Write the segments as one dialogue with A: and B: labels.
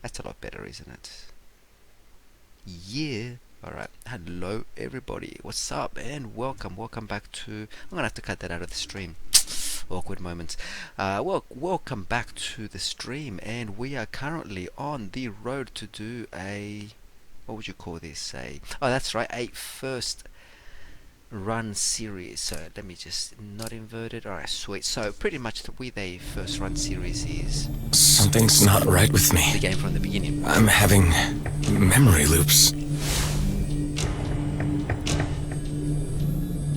A: That's a lot better, isn't it? Yeah. Alright. Hello, everybody. What's up, man? Welcome back to... I'm gonna have to cut that out of the stream. Awkward moments. Welcome back to the stream, and we are currently on the road to do a... What would you call this? Oh, that's right, a first run series. So let me just not invert it. Alright, sweet. So pretty much with a first run series is
B: something's not right with me.
A: the game from the beginning.
B: I'm having memory loops.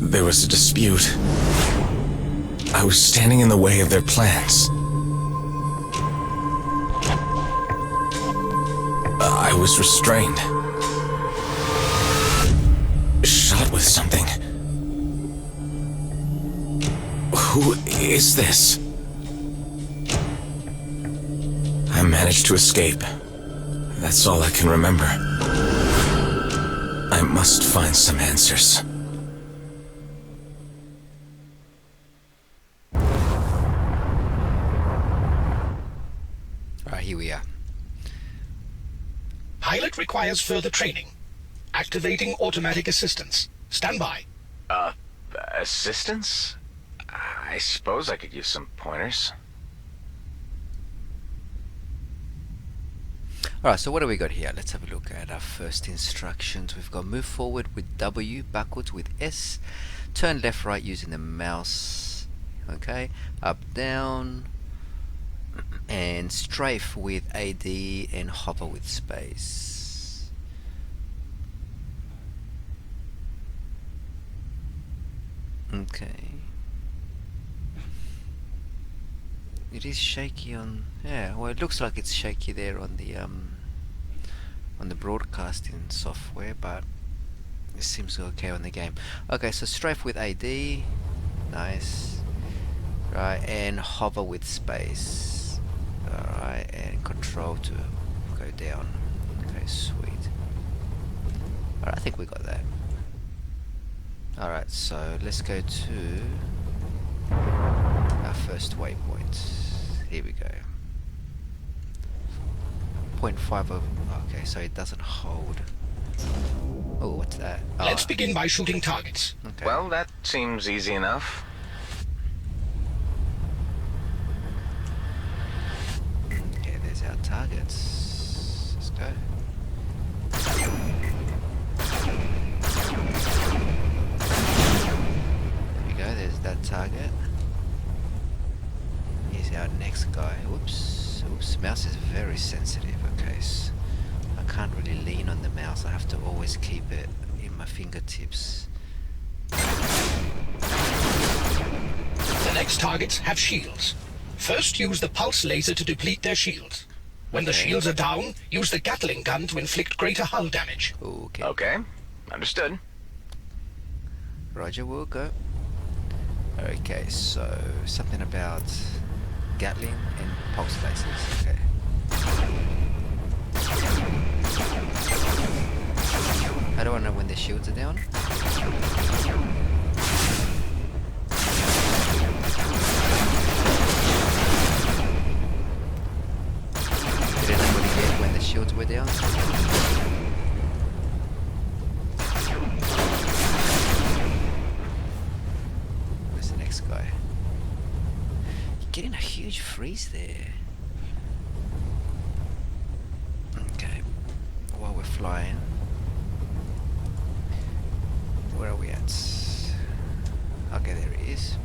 B: There was a dispute. I was standing in the way of their plans. I was restrained. Shot with something. Who is this? I managed to escape. That's all I can remember. I must find some answers.
A: Alright, here we are.
C: Pilot requires further training. Activating automatic assistance. Stand by.
B: Assistance? I suppose I could use some pointers.
A: Alright, so what do we got here? Let's have a look at our first instructions. We've got move forward with W, backwards with S, turn left right using the mouse, okay, up down, and strafe with AD and hover with space. Okay. It is shaky on, yeah, well it looks like it's shaky there on the broadcasting software, but it seems okay on the game. Okay, so strafe with AD, nice, right, and hover with space, alright, and control to go down. Okay, sweet. Alright, I think we got that. Alright, so let's go to our first waypoint. Here we go. 0.5 of... Okay, so it doesn't hold. Oh, what's that? Oh,
C: Let's begin by shooting targets.
A: okay.
B: Well, that seems easy enough.
A: Okay, there's our targets. Let's go. There we go, there's that target. Here's our next guy. Whoops. Oops, mouse is very sensitive. Okay, so I can't really lean on the mouse. I have to always keep it in my fingertips.
C: The next targets have shields. First, use the pulse laser to deplete their shields. When the
A: Okay.
C: shields are down, use the Gatling gun to inflict greater hull damage.
A: Okay.
B: Okay, understood.
A: Roger, we'll go. Okay, so something about Gatling and pulse lasers. Okay. How do I know when the shields are down? Did anybody get when the shields were down? Where's the next guy? You're getting a huge freeze there. Okay, while we're flying, where are we at? Okay, there he is.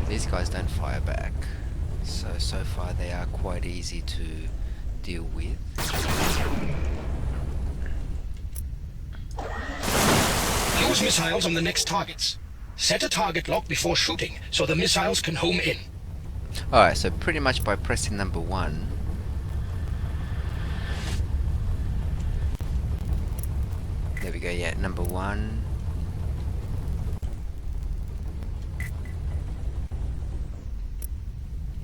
A: These guys don't fire back, so far they are quite easy to deal with.
C: Use missiles on the next targets. Set a target lock before shooting, so the missiles can home in.
A: Alright, so pretty much by pressing number 1, there we go, yeah, number 1.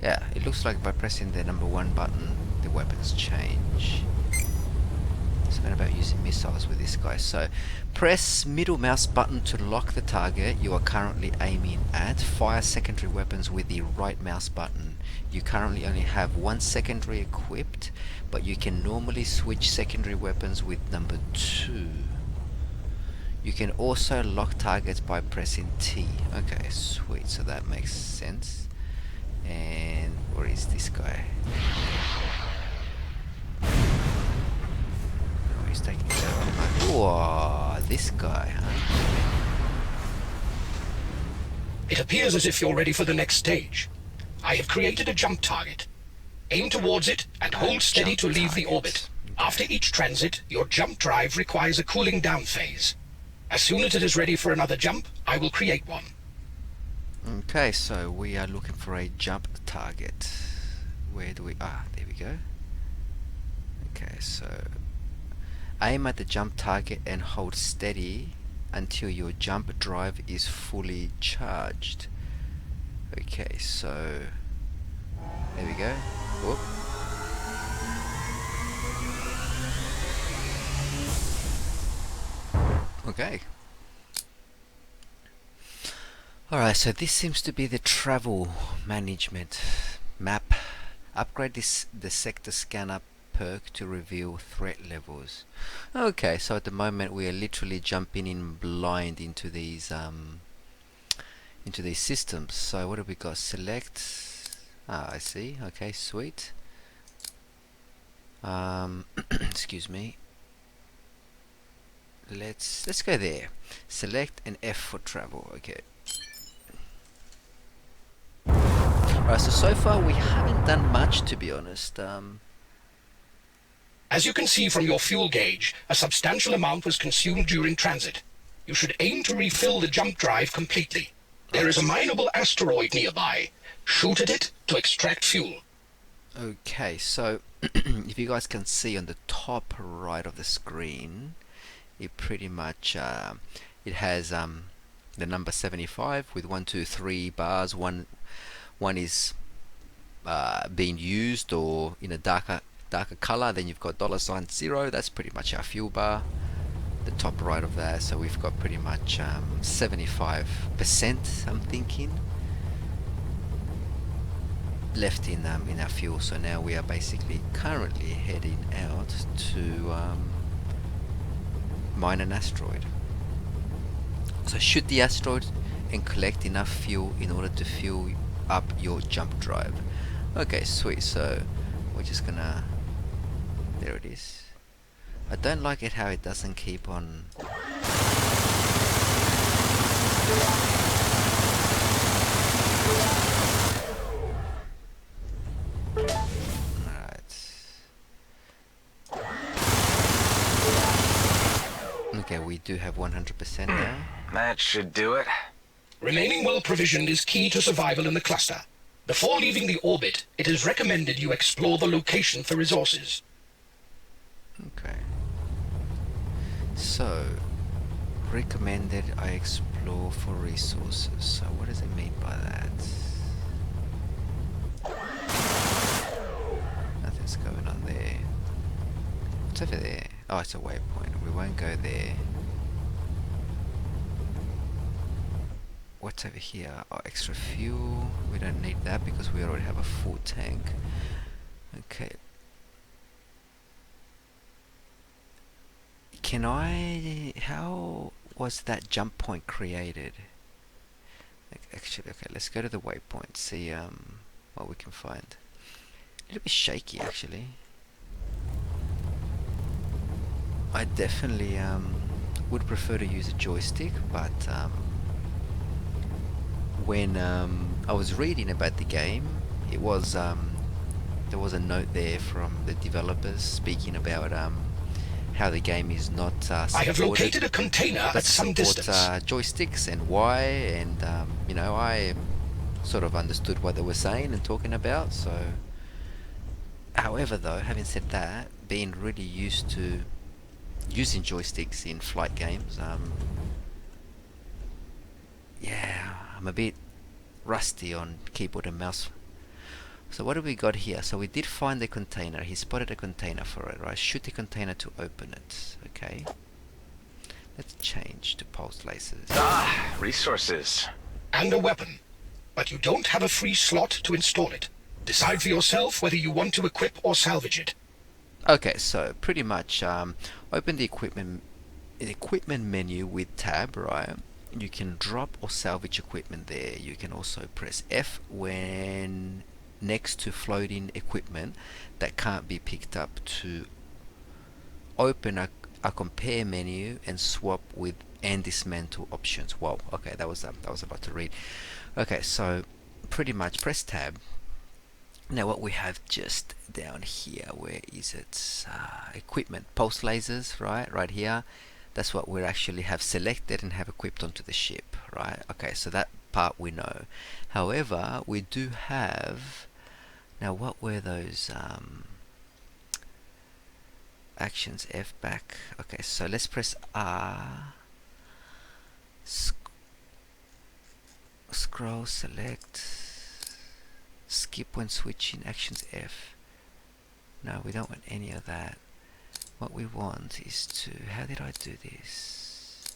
A: Yeah, it looks like by pressing the number 1 button, the weapons change. So and about using missiles with this guy. So press middle mouse button to lock the target you are currently aiming at. Fire secondary weapons with the right mouse button. You currently only have one secondary equipped, but you can normally switch secondary weapons with number 2. You can also lock targets by pressing T. Okay, sweet, so that makes sense. And where is this guy? Oh, he's taking it out. Whoa, this guy, huh?
C: It appears as if you're ready for the next stage. I have created a jump target. Aim towards it and hold steady to leave the orbit. After each transit, your jump drive requires a cooling down phase. As soon as it is ready for another jump, I will create one.
A: Okay, so we are looking for a jump target. Where do we... there we go. Okay, so aim at the jump target and hold steady until your jump drive is fully charged. Okay, so there we go. Whoop. Okay. Alright, so this seems to be the travel management map. Upgrade the sector scanner perk to reveal threat levels. Okay, so at the moment we are literally jumping in blind into these systems. So what have we got? Select. I see. Okay, sweet. Excuse me. Let's go there. Select an F for travel. Okay. Alright, so far we haven't done much, to be honest.
C: As you can see from your fuel gauge, a substantial amount was consumed during transit. You should aim to refill the jump drive completely. There is a mineable asteroid nearby. Shoot at it to extract fuel.
A: Okay, so if you guys can see on the top right of the screen, it pretty much it has the number 75 with 1, 2, 3 bars. One is being used or in a darker color. Then you've got $0. That's pretty much our fuel bar. The top right of that. So we've got pretty much 75%. I'm thinking left in our fuel. So now we are basically currently heading out to mine an asteroid. So shoot the asteroid and collect enough fuel in order to fuel up your jump drive. Okay, sweet. So we're just gonna, there it is. I don't like it how it doesn't keep on. Okay, we do have 100% now.
B: That should do it.
C: Remaining well provisioned is key to survival in the cluster. Before leaving the orbit, it is recommended you explore the location for resources.
A: Okay. So, recommended I explore for resources. So what does it mean by that? Nothing's going on there. What's over there? Oh, it's a waypoint. We won't go there. What's over here? Oh, extra fuel. We don't need that because we already have a full tank. Okay. Can I... How was that jump point created? Actually, okay, let's go to the waypoint. See what we can find. A little bit shaky, actually. I definitely would prefer to use a joystick, but when I was reading about the game, it was there was a note there from the developers speaking about how the game is not
C: I have located a container at some distance.
A: Joysticks and why, and you know, I sort of understood what they were saying and talking about. So, however, though, having said that, being really used to using joysticks in flight games, yeah, I'm a bit rusty on keyboard and mouse So what do we got here? So we did find the container. He spotted a container for it, right? Shoot the container to open it. Okay. Let's change to pulse lasers.
B: Ah, resources.
C: And a weapon. But you don't have a free slot to install it. Decide for yourself whether you want to equip or salvage it.
A: Okay, so pretty much open the equipment menu with tab, right? You can drop or salvage equipment there. You can also press F when next to floating equipment that can't be picked up to open a compare menu and swap with and dismantle options. Whoa, okay, that was about to read. Okay, so pretty much press tab. Now what we have just down here, where is it? Equipment, pulse lasers, right here. That's what we actually have selected and have equipped onto the ship, right? Okay, so that part we know. However, we do have, now what were those actions? F back. Okay, so let's press R, scroll, select, skip when switching, actions F. No, we don't want any of that. What we want is to, how did I do this?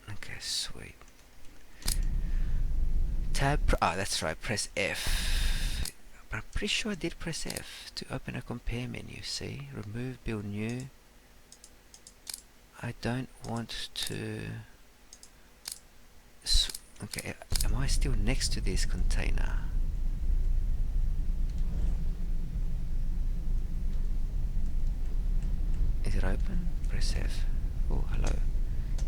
A: Okay, sweet. Tab, that's right, press F. But I'm pretty sure I did press F to open a compare menu. See, remove, build new. I don't want to. Okay, am I still next to this container? Is it open? Press F. Oh, hello.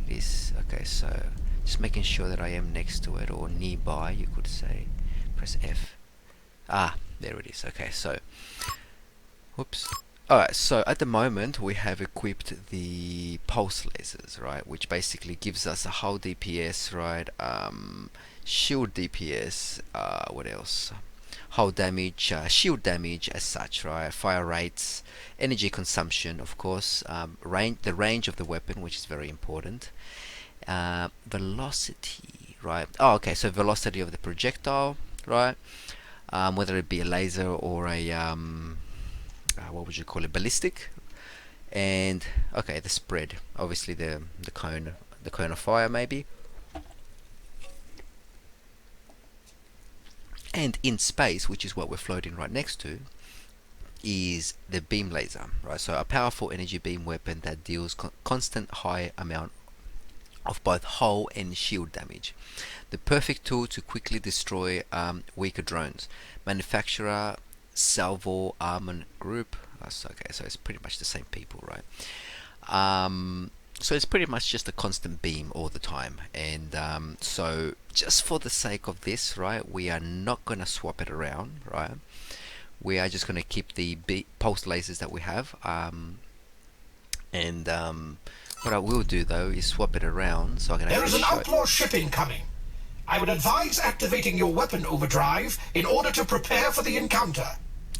A: It is. Okay, so just making sure that I am next to it or nearby, you could say. Press F. Ah, there it is. Okay, so whoops. Alright, so at the moment we have equipped the pulse lasers, right, which basically gives us a hull DPS, right, shield DPS, what else, hull damage, shield damage as such, right, fire rates, energy consumption, of course, the range of the weapon, which is very important, velocity, right, oh okay, so velocity of the projectile, right, whether it be a laser or a what would you call it, ballistic, and okay, the spread, obviously the cone of fire maybe, and in space, which is what we're floating right next to, is the beam laser, right? So a powerful energy beam weapon that deals constant high amount of both hull and shield damage. The perfect tool to quickly destroy weaker drones. Manufacturer Salvo Armament Group. Okay, so it's pretty much the same people, right? So it's pretty much just a constant beam all the time, and so just for the sake of this, right, we are not going to swap it around, right? We are just going to keep the pulse lasers that we have, and what I will do though is swap it around so I can
C: There is
A: actually
C: an
A: show
C: outlaw ship incoming. I would advise activating your weapon overdrive in order to prepare for the encounter.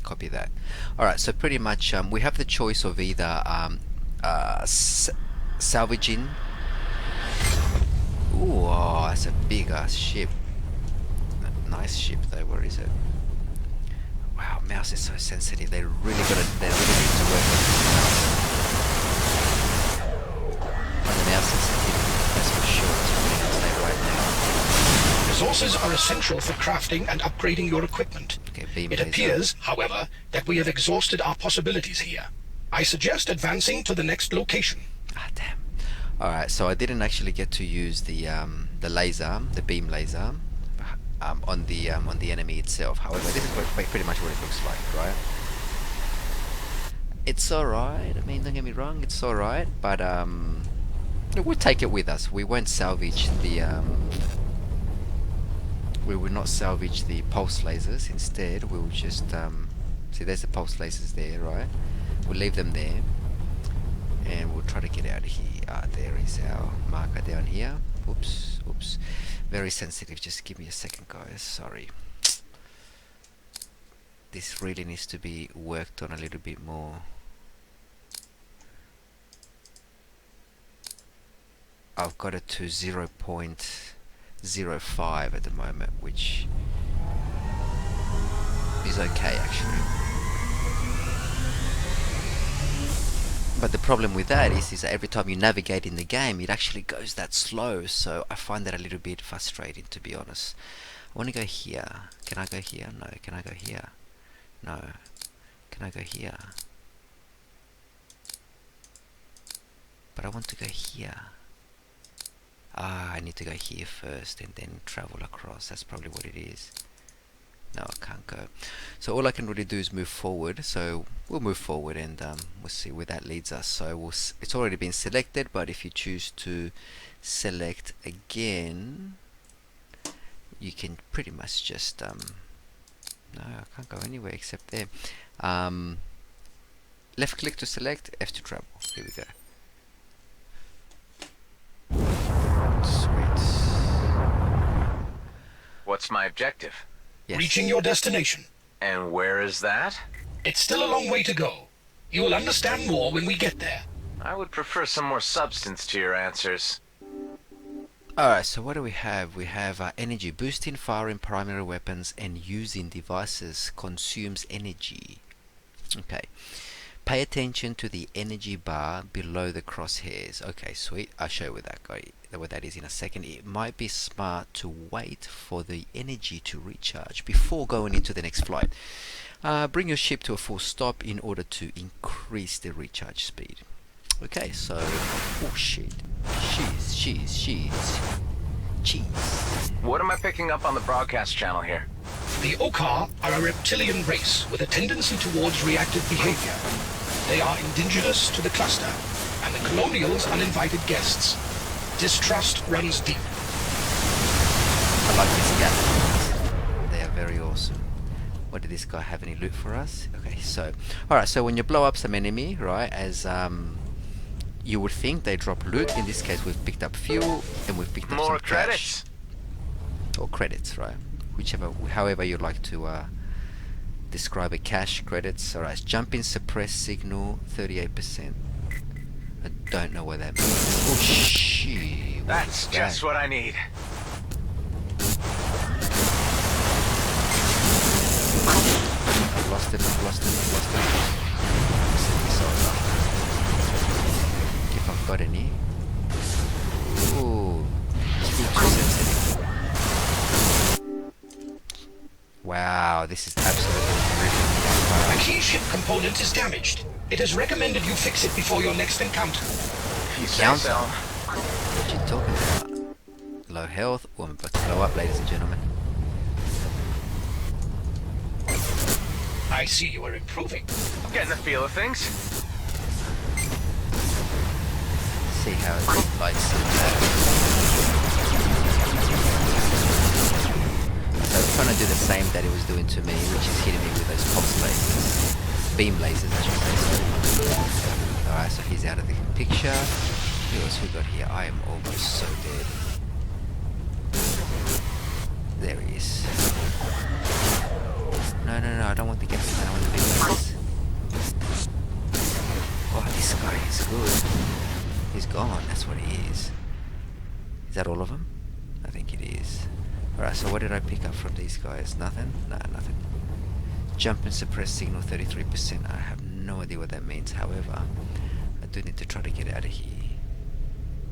A: Copy that. Alright, so pretty much we have the choice of either salvaging. Ooh, oh, that's a big ass ship. Nice ship though, where is it? Wow, mouse is so sensitive. They really need to work on the mouse sensitivity, that's for sure. That's what I'm saying right now.
C: Resources are essential for crafting and upgrading your equipment.
A: Okay, beam
C: It
A: laser.
C: appears, however, that we have exhausted our possibilities here. I suggest advancing to the next location.
A: Ah, damn. Alright, so I didn't actually get to use the laser, the beam laser, on the enemy itself. However, this is pretty much what it looks like, right? It's alright. I mean, don't get me wrong, it's alright, but we'll take it with us. We won't salvage the we will not salvage the pulse lasers. Instead, we'll just see, there's the pulse lasers there, right? We'll leave them there, and we'll try to get out of here. There is our marker down here. Oops, oops. Very sensitive. Just give me a second, guys. Sorry. This really needs to be worked on a little bit more. I've got it to 0.05 at the moment, which is okay actually. But the problem with that is that every time you navigate in the game, it actually goes that slow. So I find that a little bit frustrating, to be honest. I want to go here. Can I go here? No. Can I go here? No. Can I go here? But I want to go here. Ah, I need to go here first and then travel across. That's probably what it is. No, I can't go. So all I can really do is move forward. So we'll move forward and we'll see where that leads us. So it's already been selected, but if you choose to select again, you can pretty much just no, I can't go anywhere except there. Left click to select, F to travel. Here we go. Sweet.
D: What's my objective?
A: Yes.
C: Reaching your destination.
D: And where is that?
C: It's still a long way to go. You will understand more when we get there.
D: I would prefer some more substance to your answers.
A: Alright, so what do we have? We have energy. Boosting, firing primary weapons and using devices consumes energy. Okay. Pay attention to the energy bar below the crosshairs. Okay, sweet. I'll show you what that is in a second. It might be smart to wait for the energy to recharge before going into the next flight. Bring your ship to a full stop in order to increase the recharge speed. Okay, so... Oh shit. Cheese.
D: What am I picking up on the broadcast channel here?
C: The Okar are a reptilian race with a tendency towards reactive behavior. They are indigenous to the cluster, and the colonials uninvited guests. Distrust runs deep.
A: I like these guys. They are very awesome. What did this guy have any loot for us? Okay, so... Alright, so when you blow up some enemy, right, as you would think they drop loot. In this case, we've picked up fuel and we've picked up
D: More
A: some
D: credits.
A: cash. Or credits, right? However you like to describe it. Cash, credits. Alright, jump in, suppress signal, 38%. I don't know what that means. Oh shit!
D: That's just what I need.
A: I've lost it. If I've got any. Ooh, still too sensitive. Wow, this is absolutely
C: A key ship component is damaged. It is recommended you fix it before your next encounter.
D: If you say
A: Counter.
D: so.
A: What you talking about? Low health. Oh, I'm about to blow up, ladies and gentlemen.
C: I see you are improving.
D: I'm getting the feel of things.
A: See how it lights up there. So it's trying to do the same that it was doing to me, which is hitting me with those pulse lasers. Beam lasers, I should say. Alright, so he's out of the picture. Who else we got here? I am almost so dead. There he is. No, I don't want the gas man, I want the big guys. Oh, this guy is good. He's gone, that's what he is. Is that all of them? I think it is. Alright, so what did I pick up from these guys? Nothing? No, nothing. Jump and suppress signal 33%. I have no idea what that means. However, I do need to try to get out of here.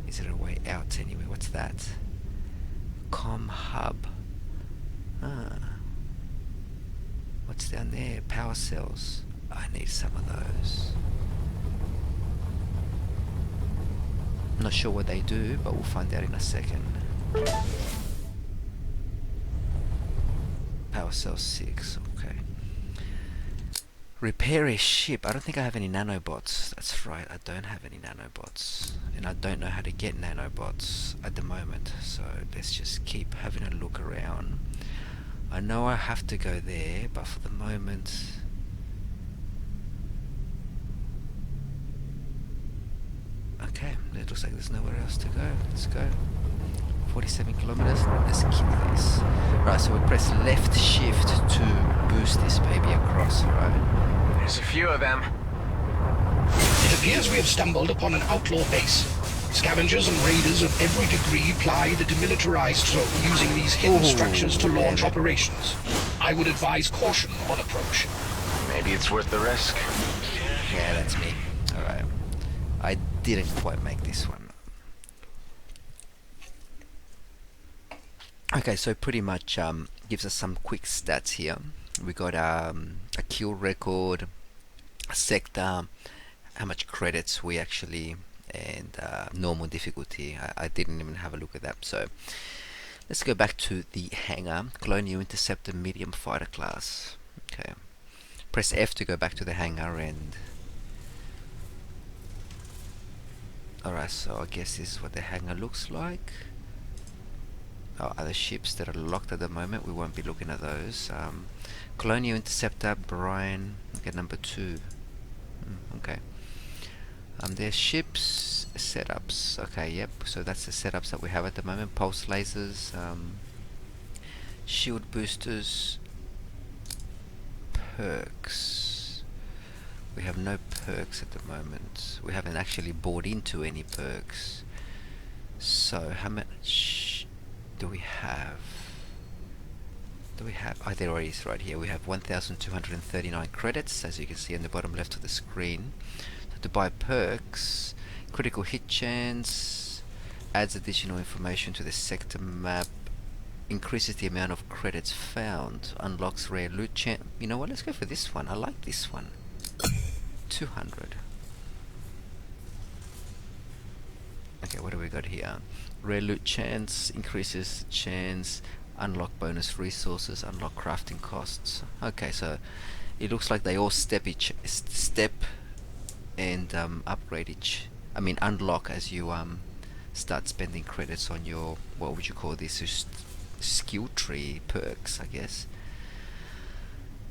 A: Is there a way out anyway? What's that? Com hub. What's down there? Power cells. I need some of those. Not sure what they do, but we'll find out in a second. Power cell 6, okay. Repair a ship. I don't think I have any nanobots. That's right, I don't have any nanobots. And I don't know how to get nanobots at the moment. So let's just keep having a look around. I know I have to go there, but for the moment... Okay, it looks like there's nowhere else to go. Let's go. 47 kilometers. Let's keep this. Right, so we press left shift to boost this baby across, right?
D: There's a few of them.
C: It appears we have stumbled upon an outlaw base. Scavengers and raiders of every degree ply the demilitarized zone using these hidden structures to launch operations. I would advise caution on approach.
D: Maybe it's worth the risk.
A: Yeah, that's me. Alright. I didn't quite make this one. Okay, so pretty much gives us some quick stats here. We got a kill record, a sector, how much credits we actually, and normal difficulty. I didn't even have a look at that. So let's go back to the hangar. Colonial Interceptor Medium Fighter Class. Okay. Press F to go back to the hangar and... Alright, so I guess this is what the hangar looks like. Other ships that are locked at the moment, we won't be looking at those. Colonial Interceptor, Brian, okay, number 2. Okay. There's ships, setups. Okay, yep, so that's the setups that we have at the moment. Pulse lasers, shield boosters, perks. We have no perks at the moment. We haven't actually bought into any perks. So how much do we have? Oh, there it is right here. We have 1,239 credits, as you can see on the bottom left of the screen. So to buy perks, critical hit chance, adds additional information to the sector map, increases the amount of credits found, unlocks rare loot chance. You know what, let's go for this one. I like this one. 200. Okay, what do we got here? Rare loot chance, increases chance, unlock bonus resources, unlock crafting costs. Okay, so it looks like they all step and upgrade each. I mean, unlock as you start spending credits on your, what would you call this? Skill tree perks, I guess.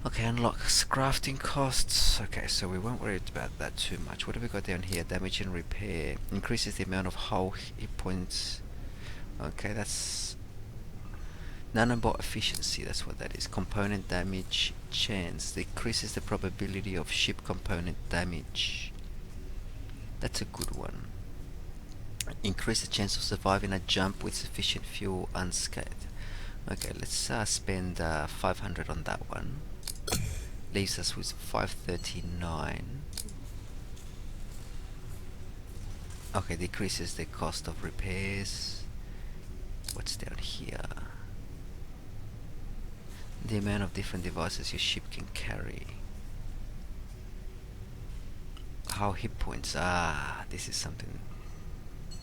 A: Okay, unlocks crafting costs. Okay, so we won't worry about that too much. What have we got down here? Damage and repair. Increases the amount of hull hit points. Okay, that's nanobot efficiency. That's what that is. Component damage chance. Decreases the probability of ship component damage. That's a good one. Increase the chance of surviving a jump with sufficient fuel unscathed. Okay, let's spend 500 on that one. Leaves us with 539. Okay, decreases the cost of repairs. What's down here? The amount of different devices your ship can carry. How hit points? This is something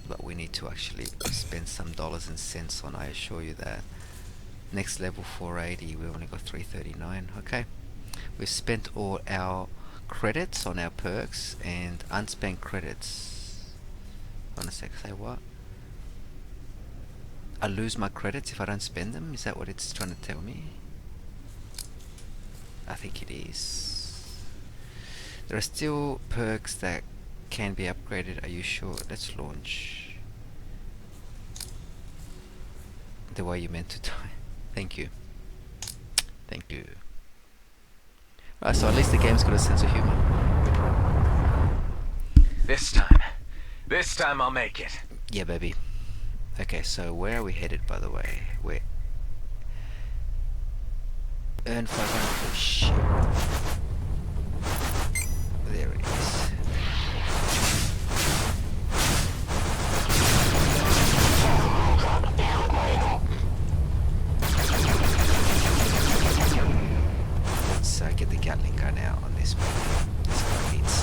A: that we need to actually spend some dollars and cents on, I assure you that. Next level 480, we only got 339. Okay, we've spent all our credits on our perks and unspent credits. Hold on a sec, say what? I lose my credits if I don't spend them? Is that what it's trying to tell me? I think it is. There are still perks that can be upgraded. Are you sure? Let's launch. The way you meant to die. Thank you. Thank you. Right, so at least the game's got a sense of humor.
D: This time I'll make it.
A: Yeah, baby. Okay, so where are we headed, by the way? We're... Earn 500 for shit. There it is. Let's get the Gatling gun out on this one. That's what it needs.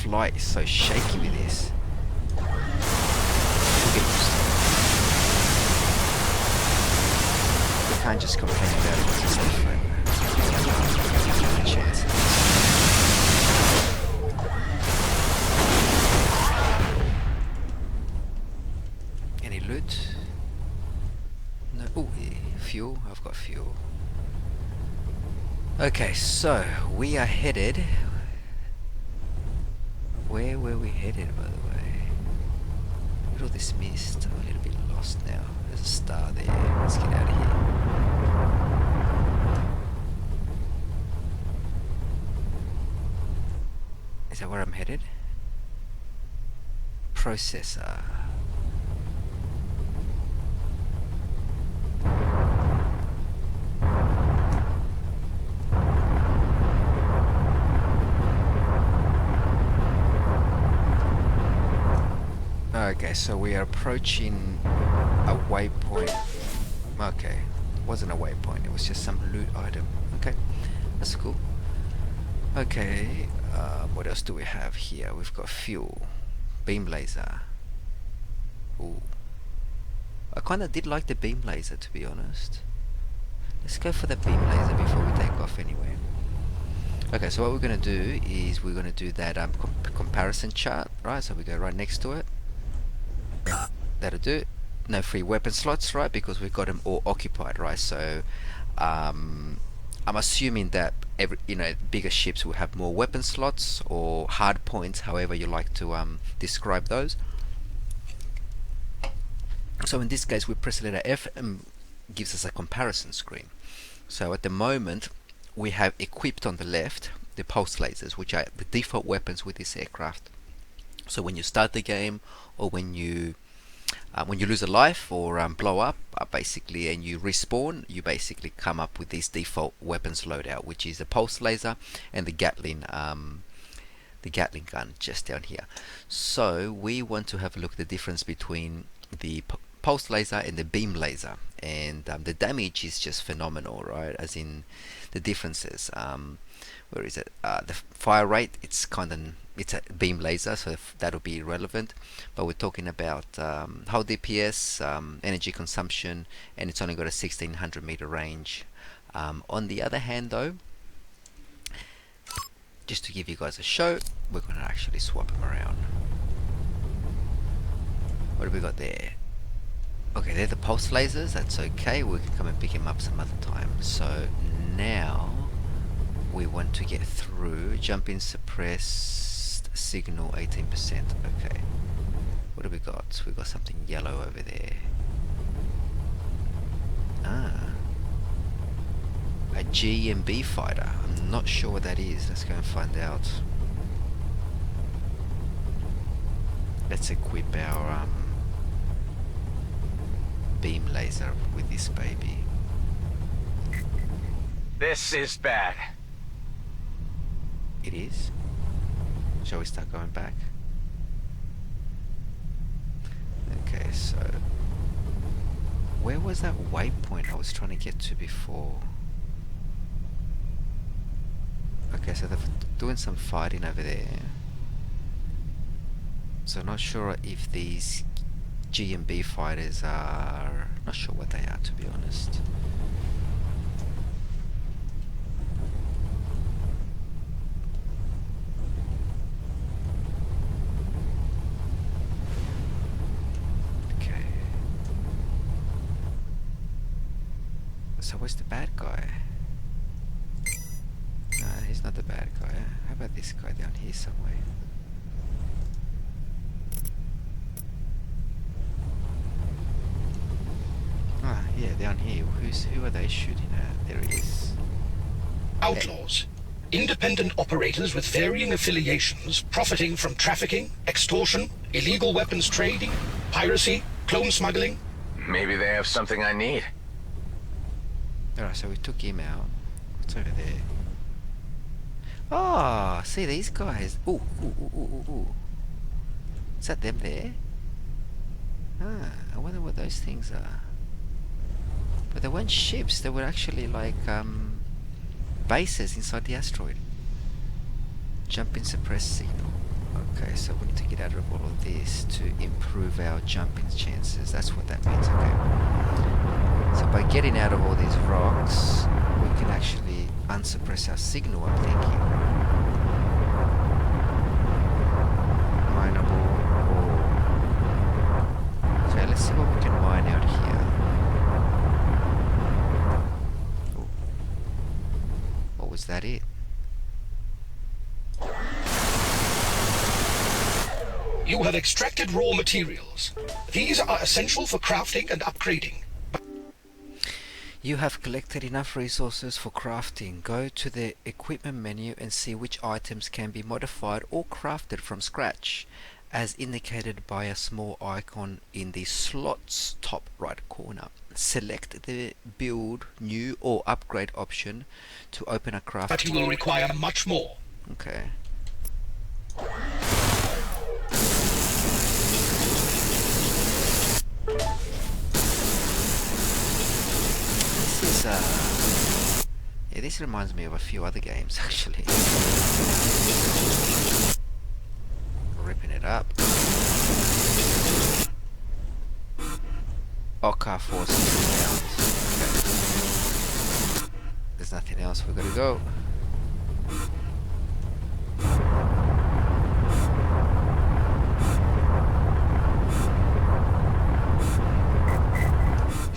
A: Flight is so shaky with this. We can't just complain about it because it's different. Chance. fuel? I've got fuel. Okay, so we are headed. Where were we headed, by the way? Look at all this mist. I'm a little bit lost now. There's a star there. Let's get out of here. Is that where I'm headed? Processor. Okay, so we are approaching a waypoint. Okay, it wasn't a waypoint, it was just some loot item. Okay, that's cool. Okay, what else do we have here? We've got fuel, beam laser. Ooh, I kind of did like the beam laser, to be honest. Let's go for the beam laser before we take off anyway. Okay, so what we're going to do is we're going to do that comparison chart, right? So we go right next to it. That'll do it. No free weapon slots, right? Because we've got them all occupied, right? So I'm assuming that every, bigger ships will have more weapon slots or hard points, however you like to describe those. So in this case, we press letter F and gives us a comparison screen. So at the moment, we have equipped on the left the pulse lasers, which are the default weapons with this aircraft. So when you start the game, or when you lose a life or blow up, basically, and you respawn, you basically come up with this default weapons loadout, which is a pulse laser and the Gatling gun just down here. So we want to have a look at the difference between the pulse laser and the beam laser, and the damage is just phenomenal, right? As in the differences. Where is it? The fire rate, it's a beam laser, so that'll be irrelevant. But we're talking about hull DPS, energy consumption, and it's only got a 1600 meter range. On the other hand, though, just to give you guys a show, we're going to actually swap them around. What have we got there? Okay, they're the pulse lasers. That's okay. We can come and pick him up some other time. So now we want to get through. Jump in suppressed signal 18%. Okay. What have we got? We've got something yellow over there. A GMB fighter. I'm not sure what that is. Let's go and find out. Let's equip our beam laser with this baby.
D: This is bad.
A: It is? Shall we start going back? Okay, so where was that waypoint I was trying to get to before? Okay, so they're doing some fighting over there. So not sure if these GMB fighters are... not sure what they are, to be honest. Okay. So where's the bad guy? No, he's not the bad guy. How about this guy down here somewhere? Ah, yeah, down here. Who are they shooting at? There he is.
C: Outlaws. Independent operators with varying affiliations profiting from trafficking, extortion, illegal weapons trading, piracy, clone smuggling.
D: Maybe they have something I need.
A: Alright, so we took him out. What's over there? Oh, see these guys. Ooh, ooh, ooh, ooh, ooh, ooh. Is that them there? Ah, I wonder what those things are. But they weren't ships, they were actually like bases inside the asteroid. Jump in suppressed signal. Okay, so we need to get out of all of this to improve our jumping chances. That's what that means, okay. So by getting out of all these rocks, we can actually unsuppress our signal, I'm thinking. Mineable ore. Okay, let's see what we can mine out here. that it?
C: You have extracted raw materials. These are essential for crafting and upgrading.
A: You have collected enough resources for crafting. Go to the equipment menu and see which items can be modified or crafted from scratch, as indicated by a small icon in the slot's top right corner. Select the build, new or upgrade option to open a craft.
C: But you will require much more.
A: Okay. This is yeah, this reminds me of a few other games actually. Ripping it up. Oka forces pounds. Okay. There's nothing else, we gotta go.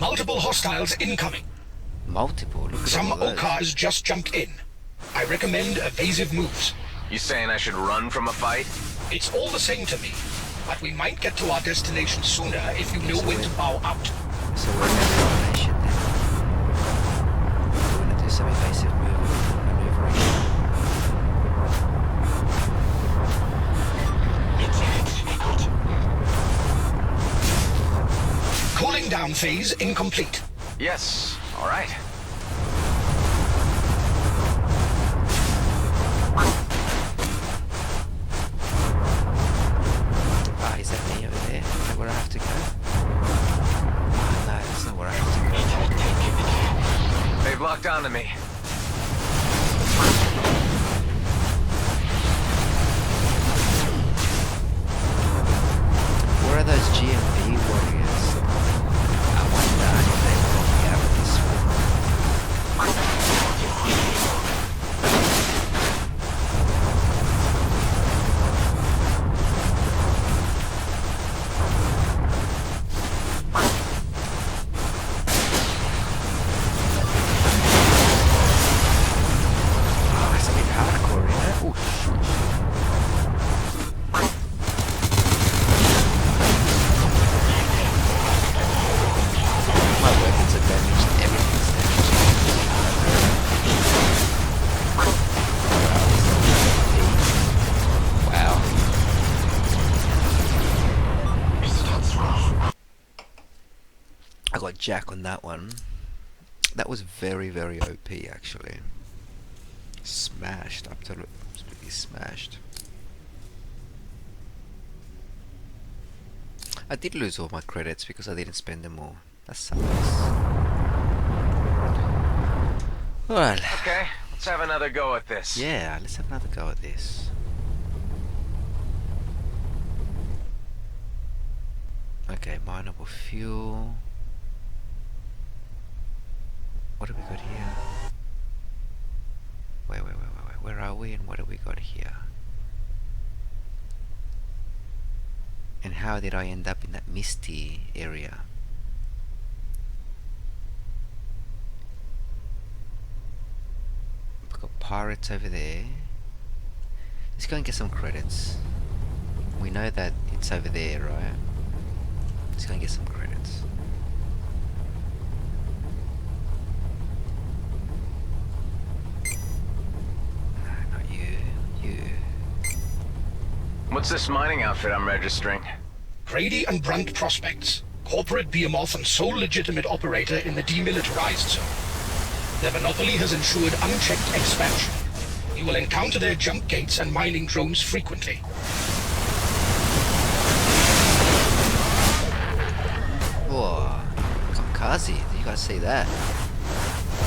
C: Multiple hostiles incoming.
A: Multiple? Look at
C: Some
A: all those.
C: Okas just jumped in. I recommend evasive moves.
D: You saying I should run from a fight?
C: It's all the same to me. But we might get to our destination sooner if you know when to bow out.
A: So we're in formation then. We're gonna do some evasive maneuvering.
C: Cooling down phase incomplete.
D: Yes. All right.
A: Ah, is that me over there? Is that where I have to go? Ah, no, that's not where I have to go.
D: They've locked onto me.
A: Where are those GMB warriors? I wonder if they will be out of this one. Oh, it's a bit hardcore, isn't it? Ooh, my weapons are damaged, everything's damaged. Wow. I got Jack on that one. That was very, very OP actually. Smashed, absolutely smashed. I did lose all my credits because I didn't spend them all. That sucks. Well,
D: Okay, let's have another go at this.
A: yeah, let's have another go at this. Okay, mineable fuel. What have we got here? Wait, where are we and what have we got here? And how did I end up in that misty area? We've got pirates over there. Let's go and get some credits. We know that it's over there, right? Let's go and get some credits. No, not you. You.
D: What's this mining outfit I'm registering?
C: Grady and Brunt Prospects. Corporate behemoth and sole legitimate operator in the demilitarized zone. Their monopoly has ensured unchecked expansion. You will encounter their jump gates and mining drones frequently.
A: Whoa, kamikaze, did you guys see that?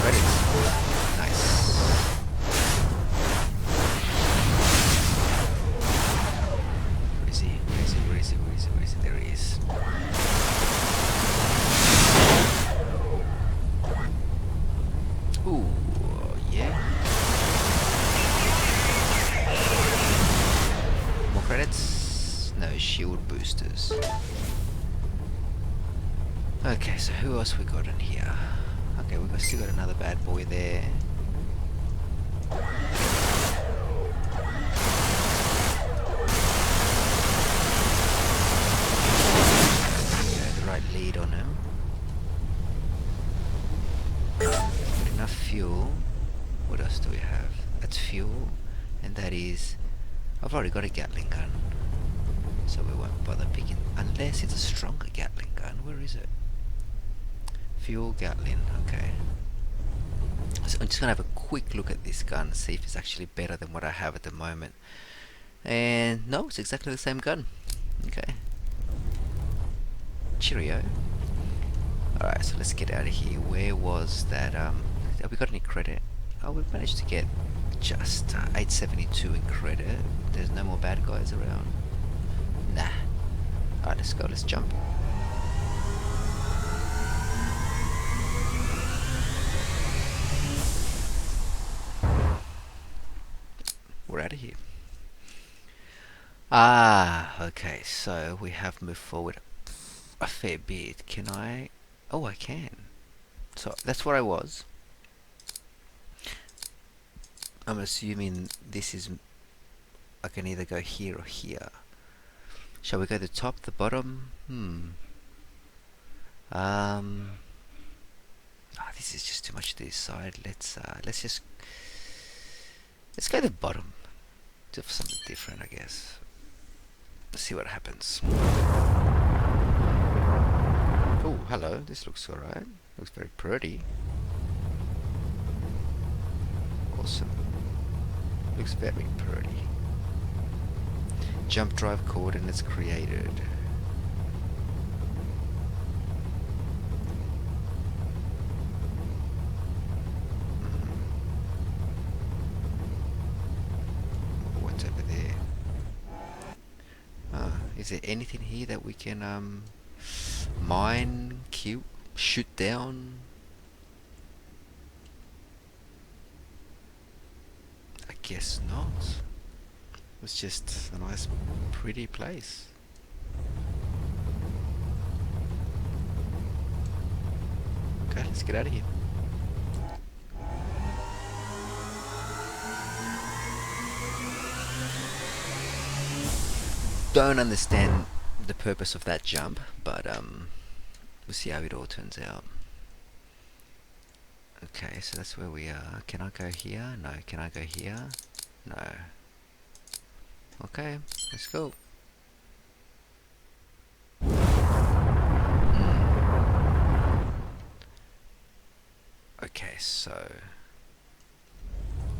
A: Credits. Nice. Where is he? Where is he? Where is he? Where is he? Where is he? There he is. Ooh, yeah. More credits? No, shield boosters. Okay, so who else we got in here? Okay, we've still got another bad boy there. have fuel. What else do we have? That's fuel, and that is... I've already got a Gatling gun, so we won't bother picking, unless it's a stronger Gatling gun. Where is it? Fuel Gatling, okay. So I'm just gonna have a quick look at this gun, see if it's actually better than what I have at the moment. And no, it's exactly the same gun. Okay. Cheerio. Alright, so let's get out of here. Where was that, have we got any credit? Oh, we've managed to get just 872 in credit. There's no more bad guys around. Nah. Alright, let's go, let's jump. We're out of here. Ah, okay, so we have moved forward a fair bit. Can I? Oh, I can. So that's where I was. I'm assuming this is... I can either go here or here. Shall we go the top, the bottom? This is just too much to this side. Let's go to the bottom. Do something different, I guess. Let's see what happens. Oh, hello. This looks alright. Looks very pretty. Awesome. Looks very pretty. Jump drive coordinates created. What's over there? Is there anything here that we can mine, kill, shoot down? I guess not. It's just a nice, pretty place. Okay, let's get out of here. Don't understand the purpose of that jump, but we'll see how it all turns out. Okay, so that's where we are. Can I go here? No. Can I go here? No. Okay, let's go. Okay, so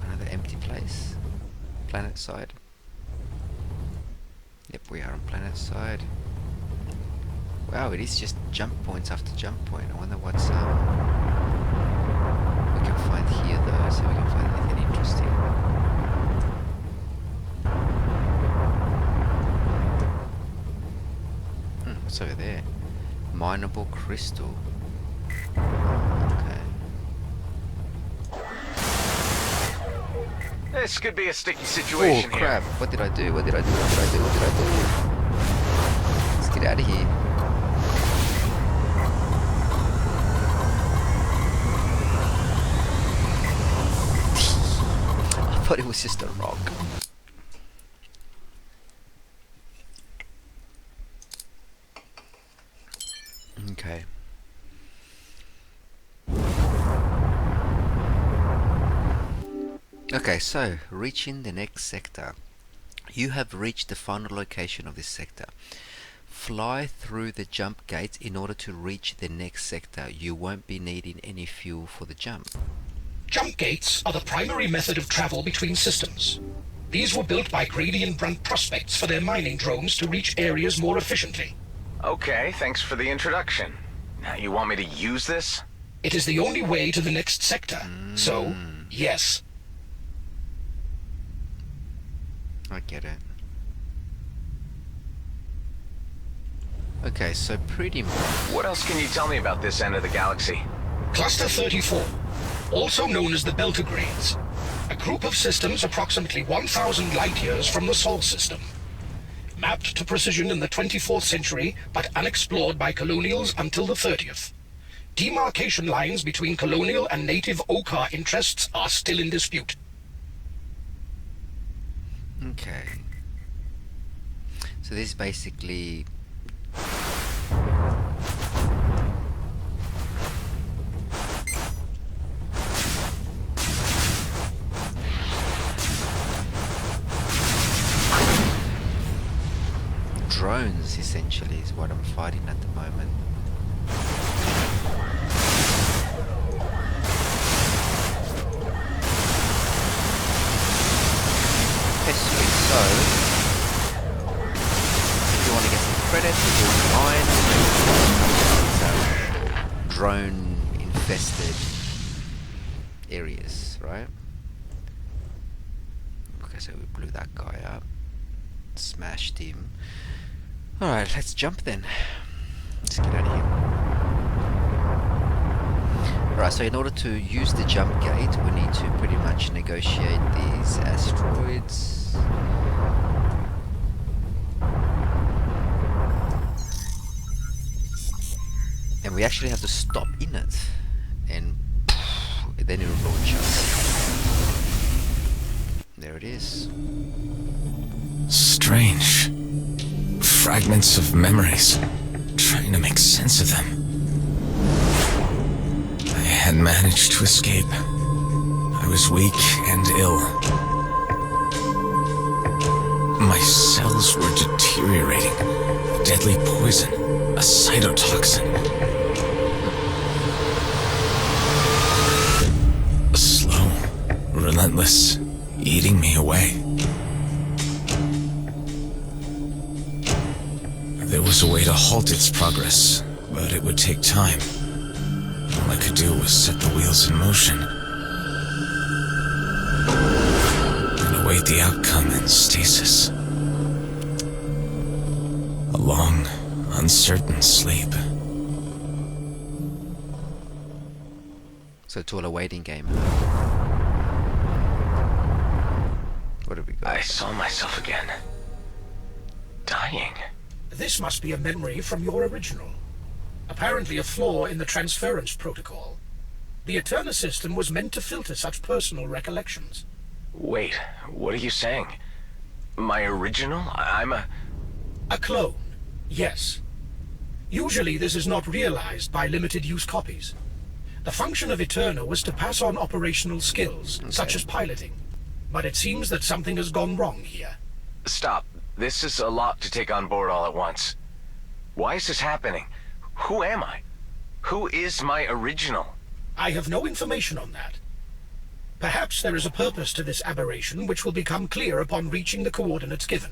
A: another empty place. Planet side. Yep, we are on planet side. Wow, it is just jump points after jump point. I wonder what's we can find here though, so we can find anything interesting. What's over there? Mineable crystal. Okay.
D: This could be a sticky situation
A: Oh crap,
D: here.
A: what did I do? What did I do? What did I do? What did I do? Let's get out of here. I thought it was just a rock. Okay. Okay, so reaching the next sector. You have reached the final location of this sector. Fly through the jump gates in order to reach the next sector. You won't be needing any fuel for the jump.
C: Jump gates are the primary method of travel between systems. These were built by Grady and Brunt prospects for their mining drones to reach areas more efficiently.
D: Okay, thanks for the introduction. Now you want me to use this?
C: It is the only way to the next sector. So, yes.
A: I get it. Okay, so pretty much...
D: What else can you tell me about this end of the galaxy?
C: Cluster 34, also known as the Beltogrades, a group of systems approximately 1,000 light-years from the Sol system. Mapped to precision in the 24th century, but unexplored by colonials until the 30th. Demarcation lines between colonial and native Okar interests are still in dispute.
A: Okay. So this is basically... enemies essentially is what I'm fighting at the moment. Okay, sweet. So if you want to get some credit, you're doing mine. Drone infested areas, right? Okay, so we blew that guy up, smashed him. Alright, let's jump then. Let's get out of here. Alright, so in order to use the jump gate, we need to pretty much negotiate these asteroids. And we actually have to stop in it. And then it will launch us. There it is.
B: Strange. Fragments of memories. Trying to make sense of them. I had managed to escape. I was weak and ill. My cells were deteriorating. A deadly poison. A cytotoxin. Slow. Relentless. Eating me away. There was a way to halt its progress, but it would take time. All I could do was set the wheels in motion and await the outcome in stasis. A long, uncertain sleep.
A: So it's all a waiting game. What have we got?
D: I saw myself again. Dying.
C: This must be a memory from your original. Apparently a flaw in the transference protocol. The Eterna system was meant to filter such personal recollections.
D: Wait, what are you saying? My original? I'm a...
C: A clone, yes. Usually this is not realized by limited-use copies. The function of Eterna was to pass on operational skills, such as piloting. But it seems that something has gone wrong here.
D: Stop. This is a lot to take on board all at once. Why is this happening? Who am I? Who is my original?
C: I have no information on that. Perhaps there is a purpose to this aberration which will become clear upon reaching the coordinates given.